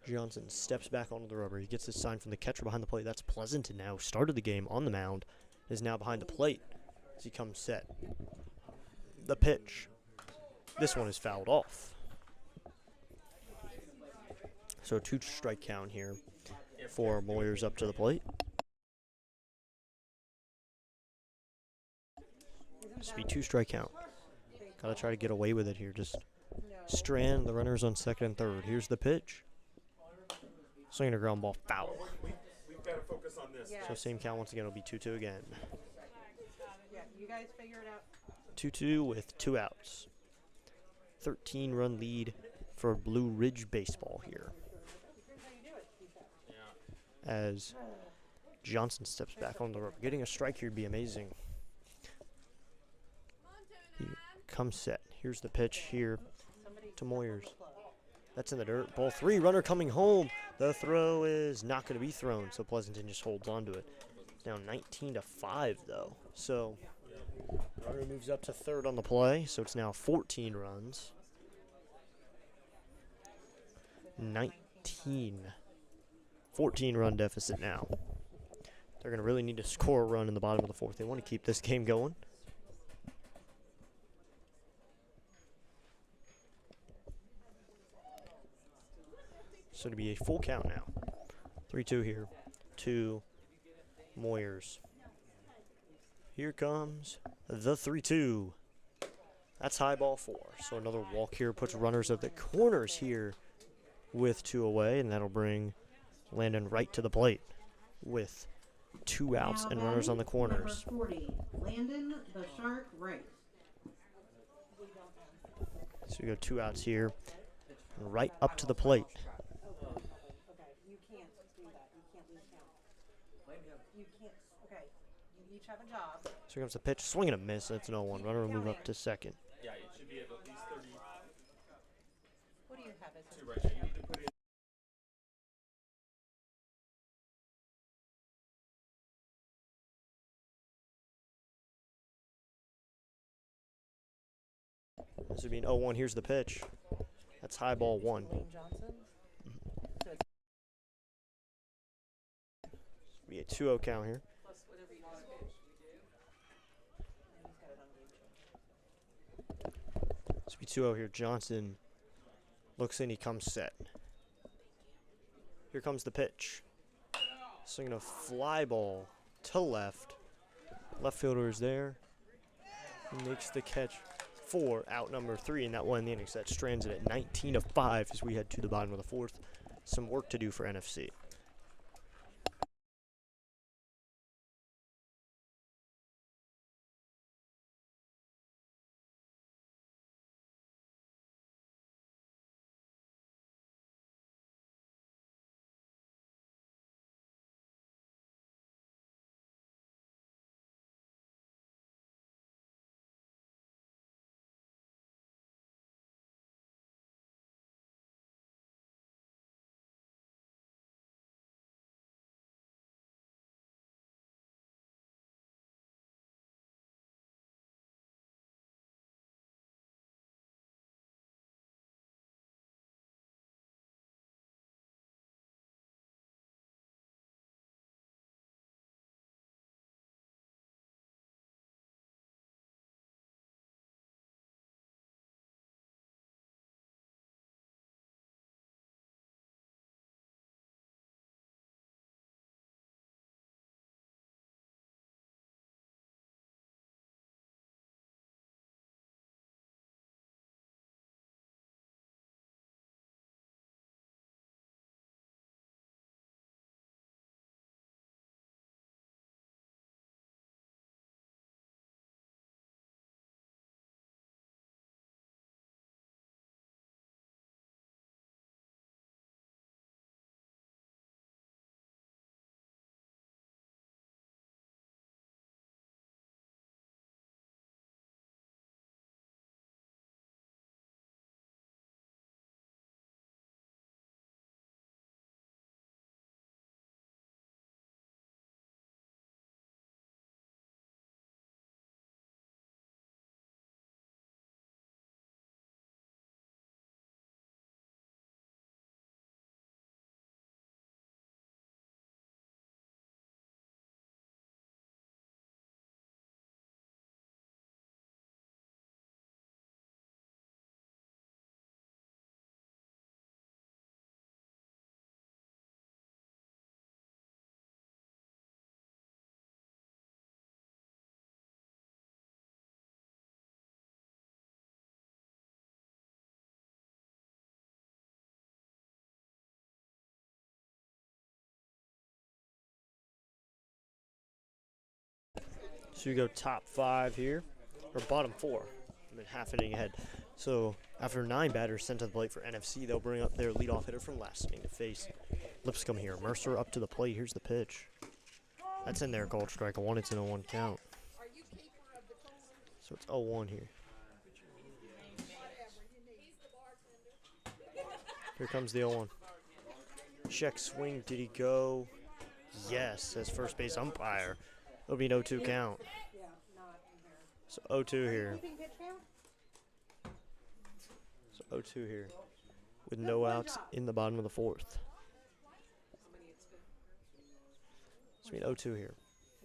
Johnson steps back onto the rubber. He gets this sign from the catcher behind the plate. That's Pleasanton now. Started the game on the mound. Is now behind the plate as he comes set. The pitch. This one is fouled off. So 2-strike count here for Moyers up to the plate. This will be 2-strike count. Got to try to get away with it here. Just strand the runners on second and third. Here's the pitch. Swinging a ground ball, foul. We've got to focus on this. So same count once again. It'll be 2-2 again. Yeah, you guys figure it out. 2-2 with 2 outs. 13-run lead for Blue Ridge baseball here. As Johnson steps back on the rubber. Getting a strike here would be amazing. He comes set. Here's the pitch here to Moyers. That's in the dirt. Ball 3. Runner coming home. The throw is not going to be thrown, so Pleasanton just holds on to it. It's now 19-5, though. So runner moves up to third on the play, so it's now 14 runs. 14-run deficit now. They're going to really need to score a run in the bottom of the fourth. They want to keep this game going. So to be a full count now. 3-2 here to Moyers. Here comes the 3-2. That's high ball 4. So another walk here puts runners at the corners here with 2 away, and that'll bring Landon right to the plate with 2 outs Now and runners on the corners. Number 40, Landon the Shark Wright. So we go 2 outs here, and right up to the plate. Okay, you can't do that. You can't lose count. You can't. Okay, you each have a job. So here comes the pitch, swing and a miss. That's an 0-1. Runner will move up to second. Yeah, it should be at least 30. What do you have as a Right now, you need to put in. This would be an 0-1. Here's the pitch. That's high ball 1. Lane Johnson? So it's Be a 2-0 count here. plus whatever you want. And he's got it on YouTube. This would be 2-0 here. Johnson looks in. He comes set. Here comes the pitch. Swinging a fly ball to left. Left fielder is there. He makes the catch for out number 3, and that won the inning. So that strands it at 19-5 as we head to the bottom of the fourth. Some work to do for NFC. So you go top 5 here, or bottom 4. I'm half inning ahead. So after 9 batters sent to the plate for NFC, they'll bring up their leadoff hitter from last inning to face Lipscomb here. Mercer up to the plate. Here's the pitch. That's in there, called strike 1. It's an 0-1 count. So it's 0-1 here. Here comes the 0-1. Check swing. Did he go? Yes, as first base umpire. It'll be an 0-2 count. Yeah, not in here. So 0-2 here. Keeping pitch count? So 0-2 here. With no outs in the bottom of the 4th. So we 0-2 here.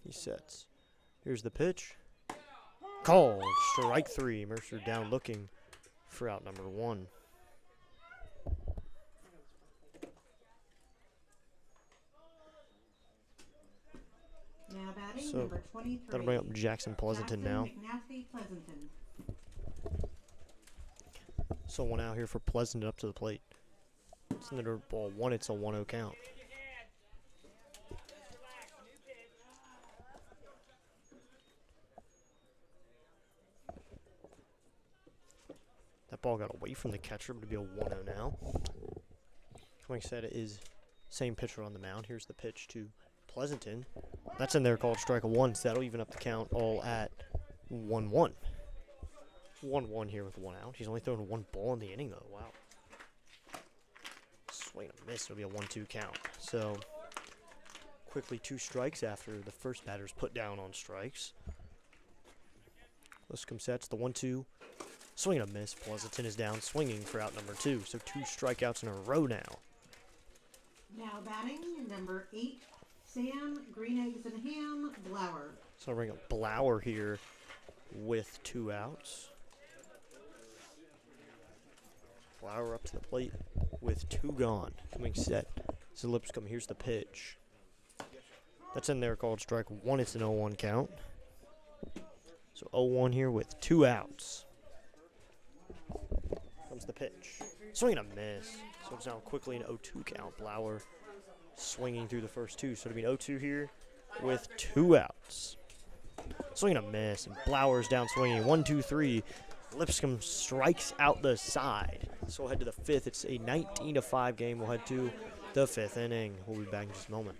He sets. Here's the pitch. Called. Strike 3. Mercer down looking for out number 1. Now batting So, number 23. That'll bring up Jackson Pleasanton now. McNasty Pleasanton. So 1 out here for Pleasanton up to the plate. It's another ball 1. It's a 1-0 count. That ball got away from the catcher, but it'll be a 1-0 now. Like I said, it is same pitcher on the mound. Here's the pitch to Pleasanton. That's in there, called strike 1, so that'll even up the count all at 1-1. 1-1 here with 1 out. He's only thrown 1 ball in the inning, though. Wow. Swing and a miss. It'll be a 1-2 count. So, quickly 2 strikes after the first batter's put down on strikes. Lipscomb sets the 1-2. Swing and a miss. Pleasanton is down swinging for out number 2. So 2 strikeouts in a row now. Now batting number 8. Sam Green Eggs and Ham Blower. So I'll bring up Blower here with 2 outs. Blower up to the plate with 2 gone. Coming set. So Lipscomb, here's the pitch. That's in there, called strike 1. It's an 0-1 count. So 0-1 here with 2 outs. Comes the pitch. Swing and a miss. So it's now quickly an 0-2 count. Blower swinging through the first 2. So it'll be an 0-2 here with 2 outs. Swing and a miss. And Blower's down swinging. 1-2-3. Lipscomb strikes out the side. So we'll head to the 5th. It's a 19-5 game. We'll head to the 5th inning. We'll be back in just a moment.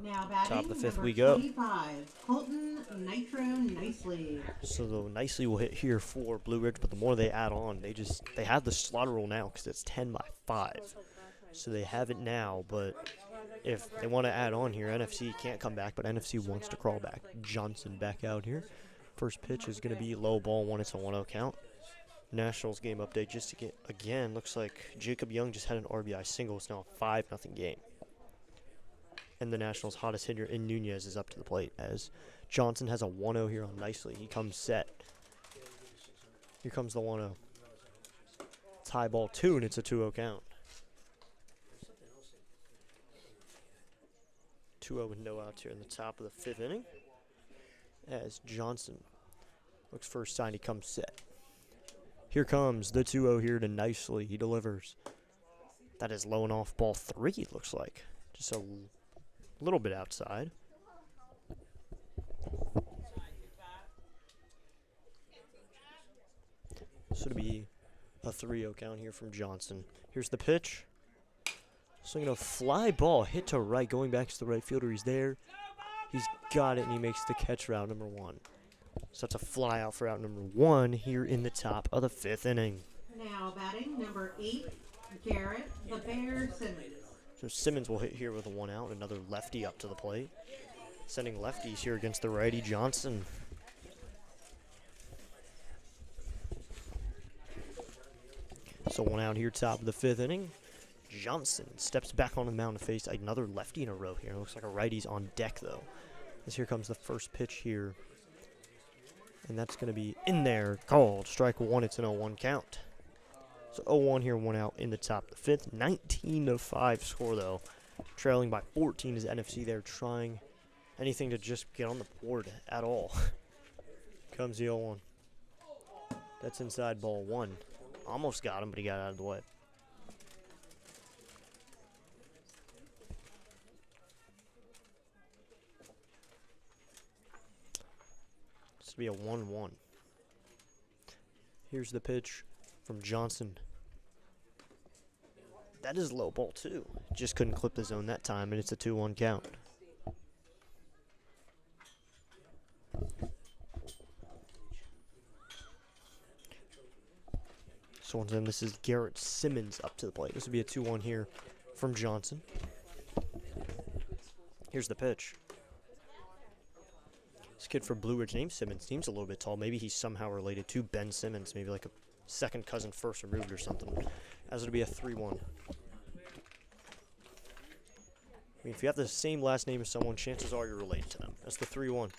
Now batting, Top of the fifth number we go. 25, Colton Nitro Nicely. So the Nicely will hit here for Blue Ridge, but the more they add on, they have the slaughter rule now because it's 10 by 5. So they have it now, but if they want to add on here, NFC can't come back, but NFC wants to crawl back. Johnson back out here. First pitch is going to be low ball 1. It's a 1-0 count. Nationals game update just to get, again, looks like Jacob Young just had an RBI single. It's now a 5-0 game. And the Nationals' hottest hitter in Nunez is up to the plate as Johnson has a 1-0 here on Nicely. He comes set. Here comes the 1-0. It's high ball 2, and it's a 2-0 count. 2-0 with no outs here in the top of the 5th inning. As Johnson looks for a sign, he comes set. Here comes the 2-0 here to Nicely. He delivers. That is low and off ball 3, it looks like. Just a little bit outside. This would be a 3-0 count here from Johnson. Here's the pitch. Swinging a fly ball, hit to right, going back to the right fielder. He's there. He's got it, and he makes the catch for out number 1. So that's a fly out for out number 1 here in the top of the 5th inning. Now batting, number 8, Garrett the Bear Simmons. So Simmons will hit here with a 1 out. Another lefty up to the plate. Sending lefties here against the righty Johnson. So 1 out here, top of the 5th inning. Johnson steps back on the mound to face another lefty in a row here. Looks like a righty's on deck, though. As here comes the first pitch here. And that's going to be in there. Called. Strike 1. It's an 0-1 count. So 0-1 here, 1 out in the top of the 5th. 19-5 score, though. Trailing by 14 is NFC there, trying anything to just get on the board at all. Comes the 0-1. That's inside ball 1. Almost got him, but he got out of the way. This will be a 1-1. Here's the pitch from Johnson. That is low ball 2. Just couldn't clip the zone that time, and it's a 2-1 count. So once again, this is Garrett Simmons up to the plate. This will be a 2-1 here from Johnson. Here's the pitch. This kid from Blue Ridge named Simmons seems a little bit tall. Maybe he's somehow related to Ben Simmons, maybe like a second cousin first removed or something. As it'll be a 3-1. I mean, if you have the same last name as someone, chances are you're related to them. That's the 3-1.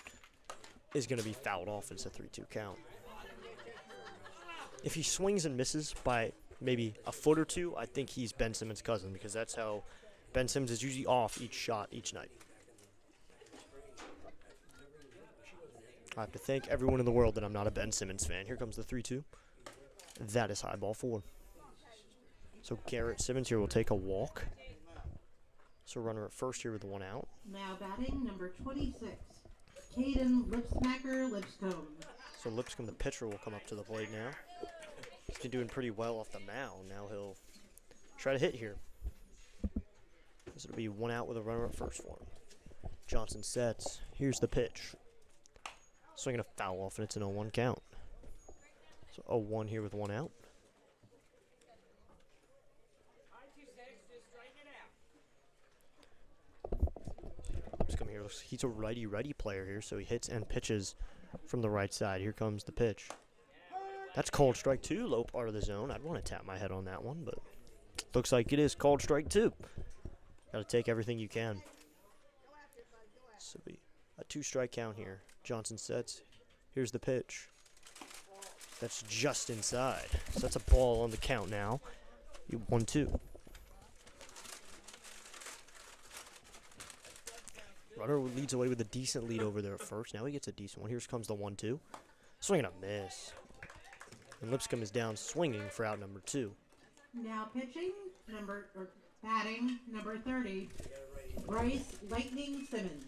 Is going to be fouled off. It's a 3-2 count. If he swings and misses by maybe a foot or 2, I think he's Ben Simmons' cousin, because that's how Ben Simmons is usually off each shot each night. I have to thank everyone in the world that I'm not a Ben Simmons fan. Here comes the 3-2. That is high ball 4. So Garrett Simmons here will take a walk. So runner at first here with the 1 out. Now batting, number 26, Caden Lipscomb. So Lipscomb, the pitcher, will come up to the plate now. He's been doing pretty well off the mound. Now he'll try to hit here. This will be 1 out with a runner at first for him. Johnson sets. Here's the pitch. Swinging a foul off, and it's an 0-1 count. So 0-1 here with 1 out. Lipscomb here, he's a righty-righty player here, so he hits and pitches from the right side. Here comes the pitch. That's called strike 2, low part of the zone. I'd want to tap my head on that one, but looks like it is called strike 2. Got to take everything you can. So be a 2-strike count here. Johnson sets. Here's the pitch. That's just inside. So that's a ball on the count now. 1-2. Runner leads away with a decent lead over there at first. Now he gets a decent one. Here comes the 1-2. Swing and a miss. And Lipscomb is down swinging for out number 2. Now pitching, batting, number 30, Bryce Lightning Simmons.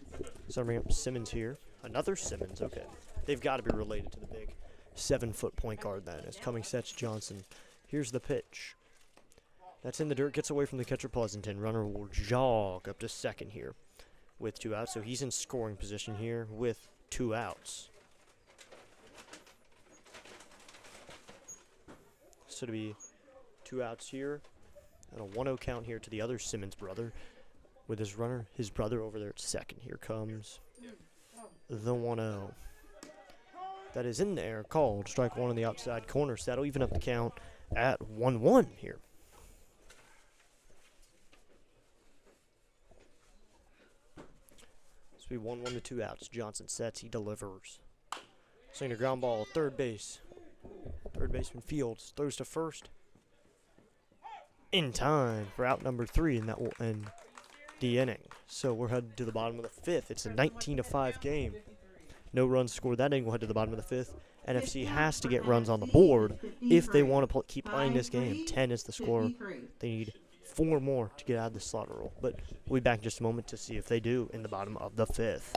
So I bring up Simmons here. Another Simmons, okay. They've got to be related to the big 7-foot point guard then. As coming sets Johnson. Here's the pitch. That's in the dirt, gets away from the catcher Pleasanton. Runner will jog up to second here. with 2 outs, so he's in scoring position here with 2 outs. So to be 2 outs here, and a 1-0 count here to the other Simmons brother, with his brother over there at second. Here comes the 1-0. That is in there, called strike 1 on the outside corner. So that'll even up the count at 1-1 here. This will be 1-1 to 2 outs. Johnson sets, he delivers. Swing a ground ball, third base. Third baseman Fields throws to first. In time for out number 3, and that will end the inning. So we're headed to the bottom of the 5th. It's a 19-5 game. No runs scored that inning. We'll head to the bottom of the 5th. NFC has to get runs on the board if they want to keep playing this game. 10 is the score. They need 4 more to get out of the slaughter roll. But we'll be back in just a moment to see if they do in the bottom of the 5th.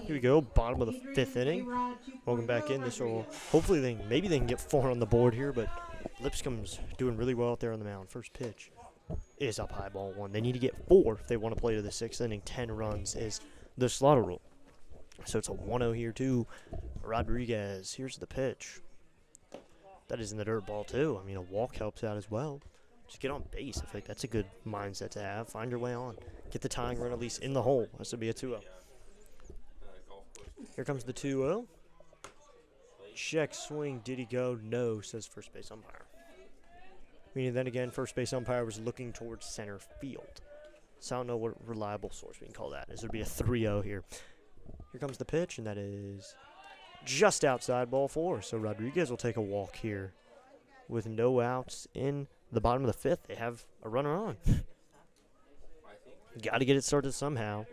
Here we go, bottom of the 5th inning. Welcome back in. This will hopefully maybe they can get 4 on the board here, but Lipscomb's doing really well out there on the mound. First pitch is up high, ball 1. They need to get 4 if they want to play to the 6th inning. 10 runs is the slaughter rule. So it's a 1-0 here to Rodriguez. Here's the pitch. That is in the dirt, ball 2. I mean, a walk helps out as well. Just get on base. I think that's a good mindset to have. Find your way on. Get the tying run at least in the hole. This would be a 2-0. Here comes the 2-0. Check swing. Did he go? No, says first base umpire. Meaning then again, first base umpire was looking towards center field. So I don't know what reliable source we can call that. This would be a 3-0 here. Here comes the pitch, and that is just outside, ball 4. So Rodriguez will take a walk here. With no outs in the bottom of the 5th, they have a runner on. Got to get it started somehow.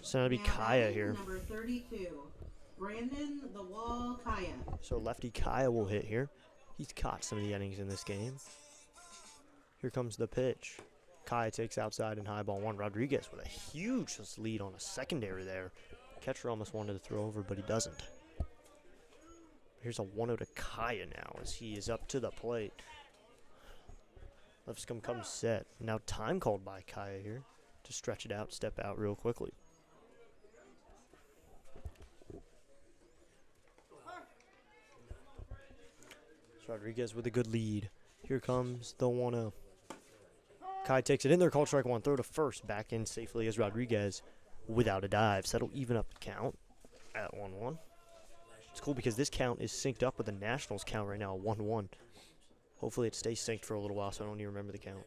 So that'll be Kaya here. Number 32, Brandon the Wall Kaya. So lefty Kaya will hit here. He's caught some of the innings in this game. Here comes the pitch. Kaya takes outside and high, ball 1. Rodriguez with a huge lead on a secondary there. Catcher almost wanted to throw over, but he doesn't. Here's a 1-0 to Kaya now as he is up to the plate. Lipscomb comes set. Now time called by Kaya here to stretch it out, step out real quickly. Rodriguez with a good lead. Here comes the 1-0. Kai takes it in there, called strike 1. Throw to first. Back in safely as Rodriguez without a dive. So that'll even up the count at 1-1. It's cool because this count is synced up with the Nationals count right now at 1-1. Hopefully it stays synced for a little while so I don't even remember the count.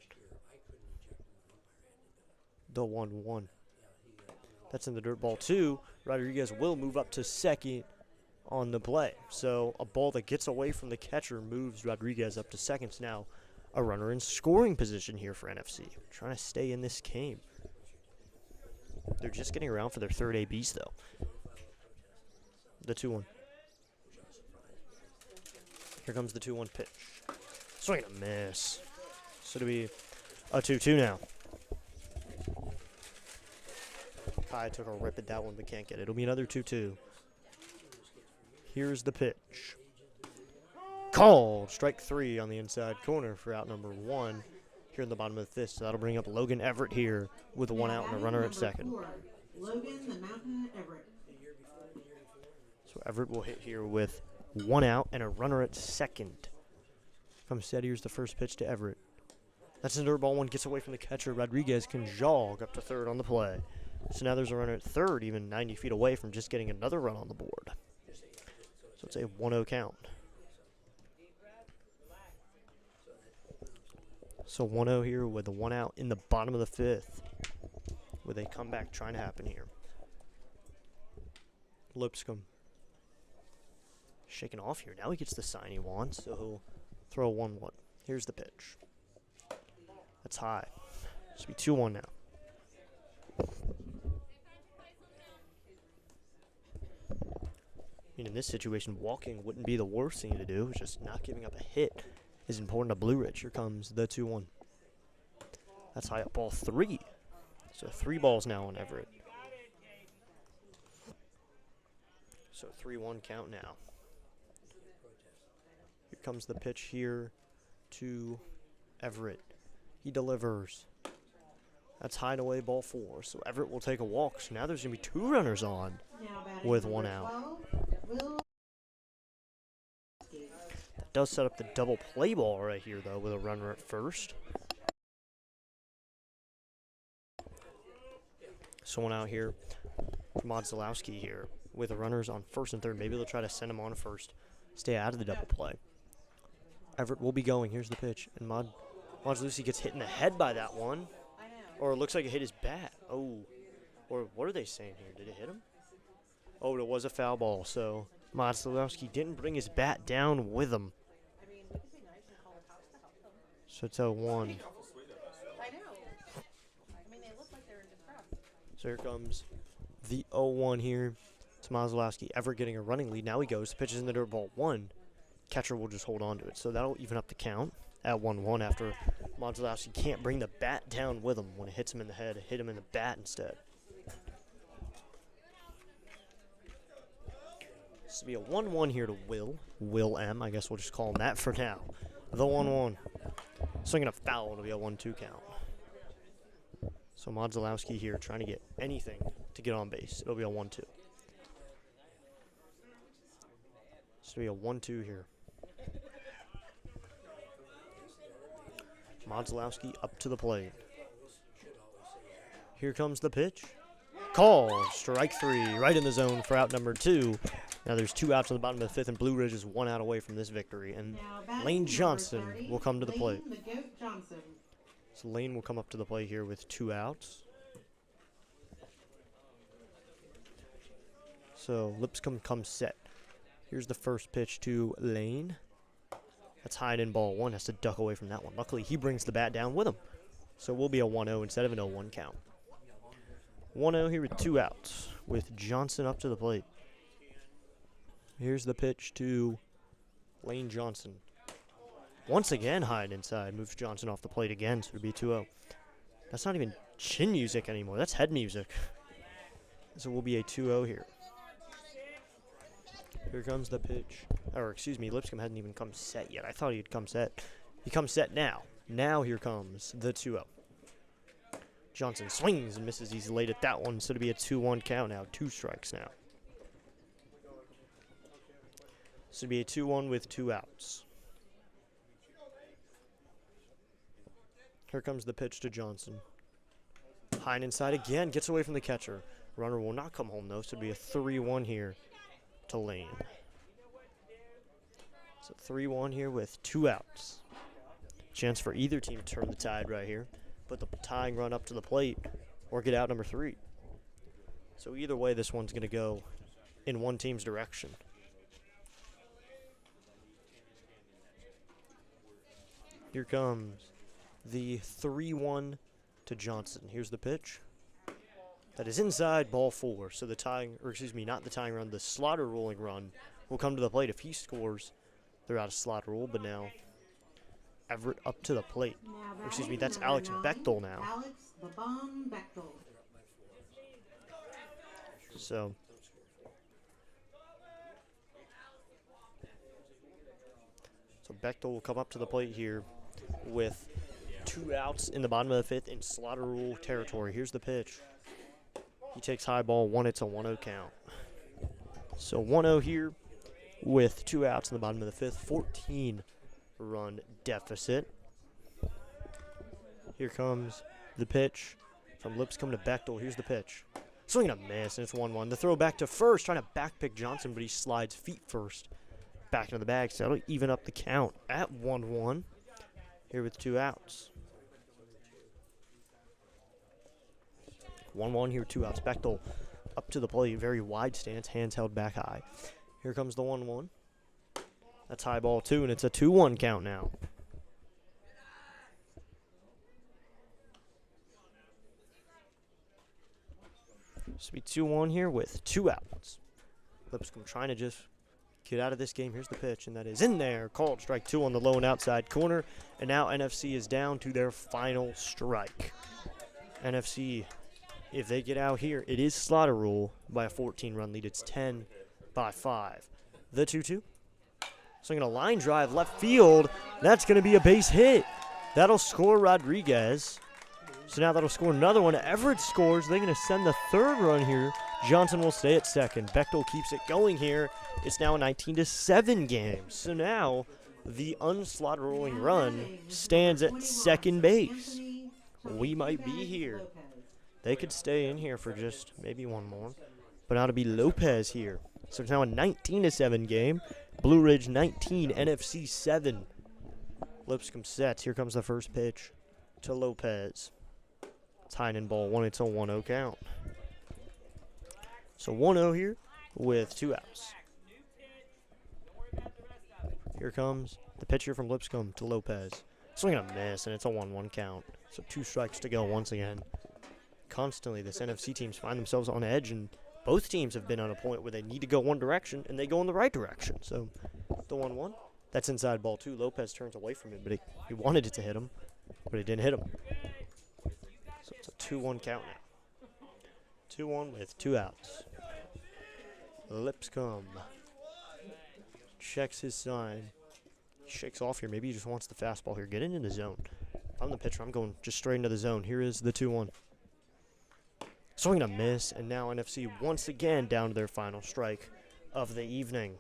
The 1-1. That's in the dirt, ball 2. Rodriguez will move up to second on the play. So a ball that gets away from the catcher moves Rodriguez up to second. Now a runner in scoring position here for NFC. Trying to stay in this game. They're just getting around for their third ABs though. The 2-1. Here comes the 2-1 pitch. Swing and a miss. So it'll be a 2-2 now. Kai took a rip at that one, but can't get it. It'll be another 2-2. Here's the pitch. Called. Strike 3 on the inside corner for out number 1 here in the bottom of the 5th. So that'll bring up Logan Everett here with a 1 out and a runner at second. 4, Logan the Mountain Everett. So Everett will hit here with 1 out and a runner at second. Comes set. Here's the first pitch to Everett. That's a dirt ball. One gets away from the catcher. Rodriguez can jog up to third on the play. So now there's a runner at third, even 90 feet away from just getting another run on the board. So it's a 1-0 count. So 1-0 here with the 1 out in the bottom of the 5th. With a comeback trying to happen here. Lipscomb shaking off here. Now he gets the sign he wants, so he'll throw a 1-1. Here's the pitch. That's high. This will be 2-1 now. In this situation, walking wouldn't be the worst thing to do. It's just not giving up a hit is important to Blue Ridge. Here comes the 2-1. That's high up, ball 3. So 3 balls now on Everett. So 3-1 count now. Here comes the pitch here to Everett. He delivers. That's high and away, ball 4. So Everett will take a walk. So now there's going to be 2 runners on with 1 out. That does set up the double play ball right here, though, with a runner at first. So 1 out here for Modzalowski here with the runners on first and third. Maybe they'll try to send him on first. Stay out of the double play. Everett will be going. Here's the pitch. And Modzalowski gets hit in the head by that one. Or it looks like it hit his bat. Oh. Or what are they saying here? Did it hit him? Oh, it was a foul ball. So Modzalowski didn't bring his bat down with him. So it's a 1. I know. I mean, they look like they're in distress. So here comes the 0-1 here. It's Modzalowski. Everett getting a running lead. Now he goes. Pitches in the dirt, ball 1. Catcher will just hold on to it. So that'll even up the count at 1-1 after Modzalowski can't bring the bat down with him when it hits him in the head. It hit him in the bat instead. This will be a 1-1 here to Will M. I guess we'll just call him that for now. The 1-1. Swinging a foul. It'll be a 1-2 count. So Modzalowski here trying to get anything to get on base. It'll be a 1-2. This will be a 1-2 here. Modzalowski up to the plate. Here comes the pitch. Call. Strike 3. Right in the zone for out number 2. Now there's 2 outs on the bottom of the 5th, and Blue Ridge is 1 out away from this victory. And Lane Johnson will come to the plate. So Lane will come up to the plate here with 2 outs. So Lipscomb comes set. Here's the first pitch to Lane. That's high in ball 1. Has to duck away from that one. Luckily, he brings the bat down with him. So we'll be a 1-0 instead of an 0-1 count. 1-0 here with 2 outs with Johnson up to the plate. Here's the pitch to Lane Johnson. Once again, high and inside. Moves Johnson off the plate again, so it'll be 2-0. That's not even chin music anymore. That's head music. So we'll be a 2-0 here. Here comes the pitch. Or, excuse me, Lipscomb hadn't even come set yet. I thought he'd come set. He comes set now. Now here comes the 2-0. Johnson swings and misses. He's late at that one, so it'll be a 2-1 count now. 2 strikes now. So it'll be a 2-1 with 2 outs. Here comes the pitch to Johnson. High and inside again. Gets away from the catcher. Runner will not come home, though, so it'll be a 3-1 here to Lane. So 3-1 here with 2 outs. Chance for either team to turn the tide right here. Put the tying run up to the plate or get out number 3. So either way, this one's going to go in one team's direction. Here comes the 3-1 to Johnson. Here's the pitch. That is inside, ball 4. So the tying, or excuse me, not the tying run, the slaughter rolling run will come to the plate. If he scores, they're out of slaughter rule, but now Everett up to the plate. Now Or excuse me, batting, that's number Alex 9, Bechtel now. Alex the Bomb Bechtel. So Bechtel will come up to the plate here with 2 outs in the bottom of the 5th in slaughter rule territory. Here's the pitch. He takes high ball 1. It's a 1-0 count. So 1-0 here with 2 outs in the bottom of the 5th. 14-run deficit. Here comes the pitch from Lipscomb to Bechtel. Here's the pitch. Swing and a miss, and it's 1-1. The throw back to first, trying to backpick Johnson, but he slides feet first. Back into the bag, so that'll even up the count at 1-1. Here with 2 outs. 1-1 here, 2 outs. Bechtel up to the plate, very wide stance, hands held back high. Here comes the 1-1. That's high ball 2, and it's a 2-1 count now. This will be 2-1 here with 2 outs. Lipscomb trying to just get out of this game. Here's the pitch, and that is in there. Called strike 2 on the low and outside corner, and now NFC is down to their final strike. NFC, if they get out here, it is slaughter rule by a 14-run lead. It's 10-5. The 2-2. Swinging a line drive left field. That's going to be a base hit. That'll score Rodriguez. So now that'll score another one. Everett scores. They're going to send the 3rd run here. Johnson will stay at 2nd. Bechtel keeps it going here. It's now a 19-7 game. So now the unslaughter rolling run stands at 2nd base. We might be here. They could stay in here for just maybe one more. But now to be Lopez here. So it's now a 19-7 game. Blue Ridge 19, NFC 7. Lipscomb sets. Here comes the first pitch to Lopez. Tying in ball 1. It's a 1-0 count. So 1-0 here with 2 outs. Here comes the pitcher from Lipscomb to Lopez. Swing and a miss, and it's a 1-1 count. So 2 strikes to go once again. Constantly, this NFC teams find themselves on edge, and both teams have been on a point where they need to go one direction, and they go in the right direction. So the 1-1, that's inside ball 2. Lopez turns away from it, but he wanted it to hit him, but it didn't hit him. So it's a 2-1 count now. 2-1 with 2 outs. Lipscomb checks his sign. He shakes off here. Maybe he just wants the fastball here. Get into the zone. If I'm the pitcher, I'm going just straight into the zone. Here is the 2-1. Swing and a miss, and now NFC once again down to their final strike of the evening.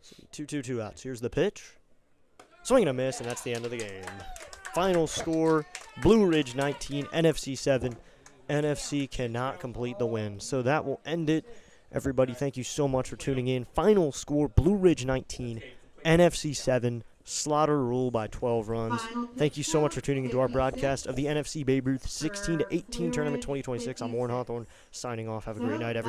So 2-2, 2 outs. Here's the pitch. Swing and a miss, and that's the end of the game. Final score, Blue Ridge 19, NFC 7. NFC cannot complete the win. So that will end it. Everybody, thank you so much for tuning in. Final score, Blue Ridge 19, NFC 7. Slaughter rule by 12 runs. Thank you so much for tuning into our broadcast of the NFC Babe Ruth 16-18 Tournament 2026. I'm Warren Hawthorne signing off. Have a great night, everybody.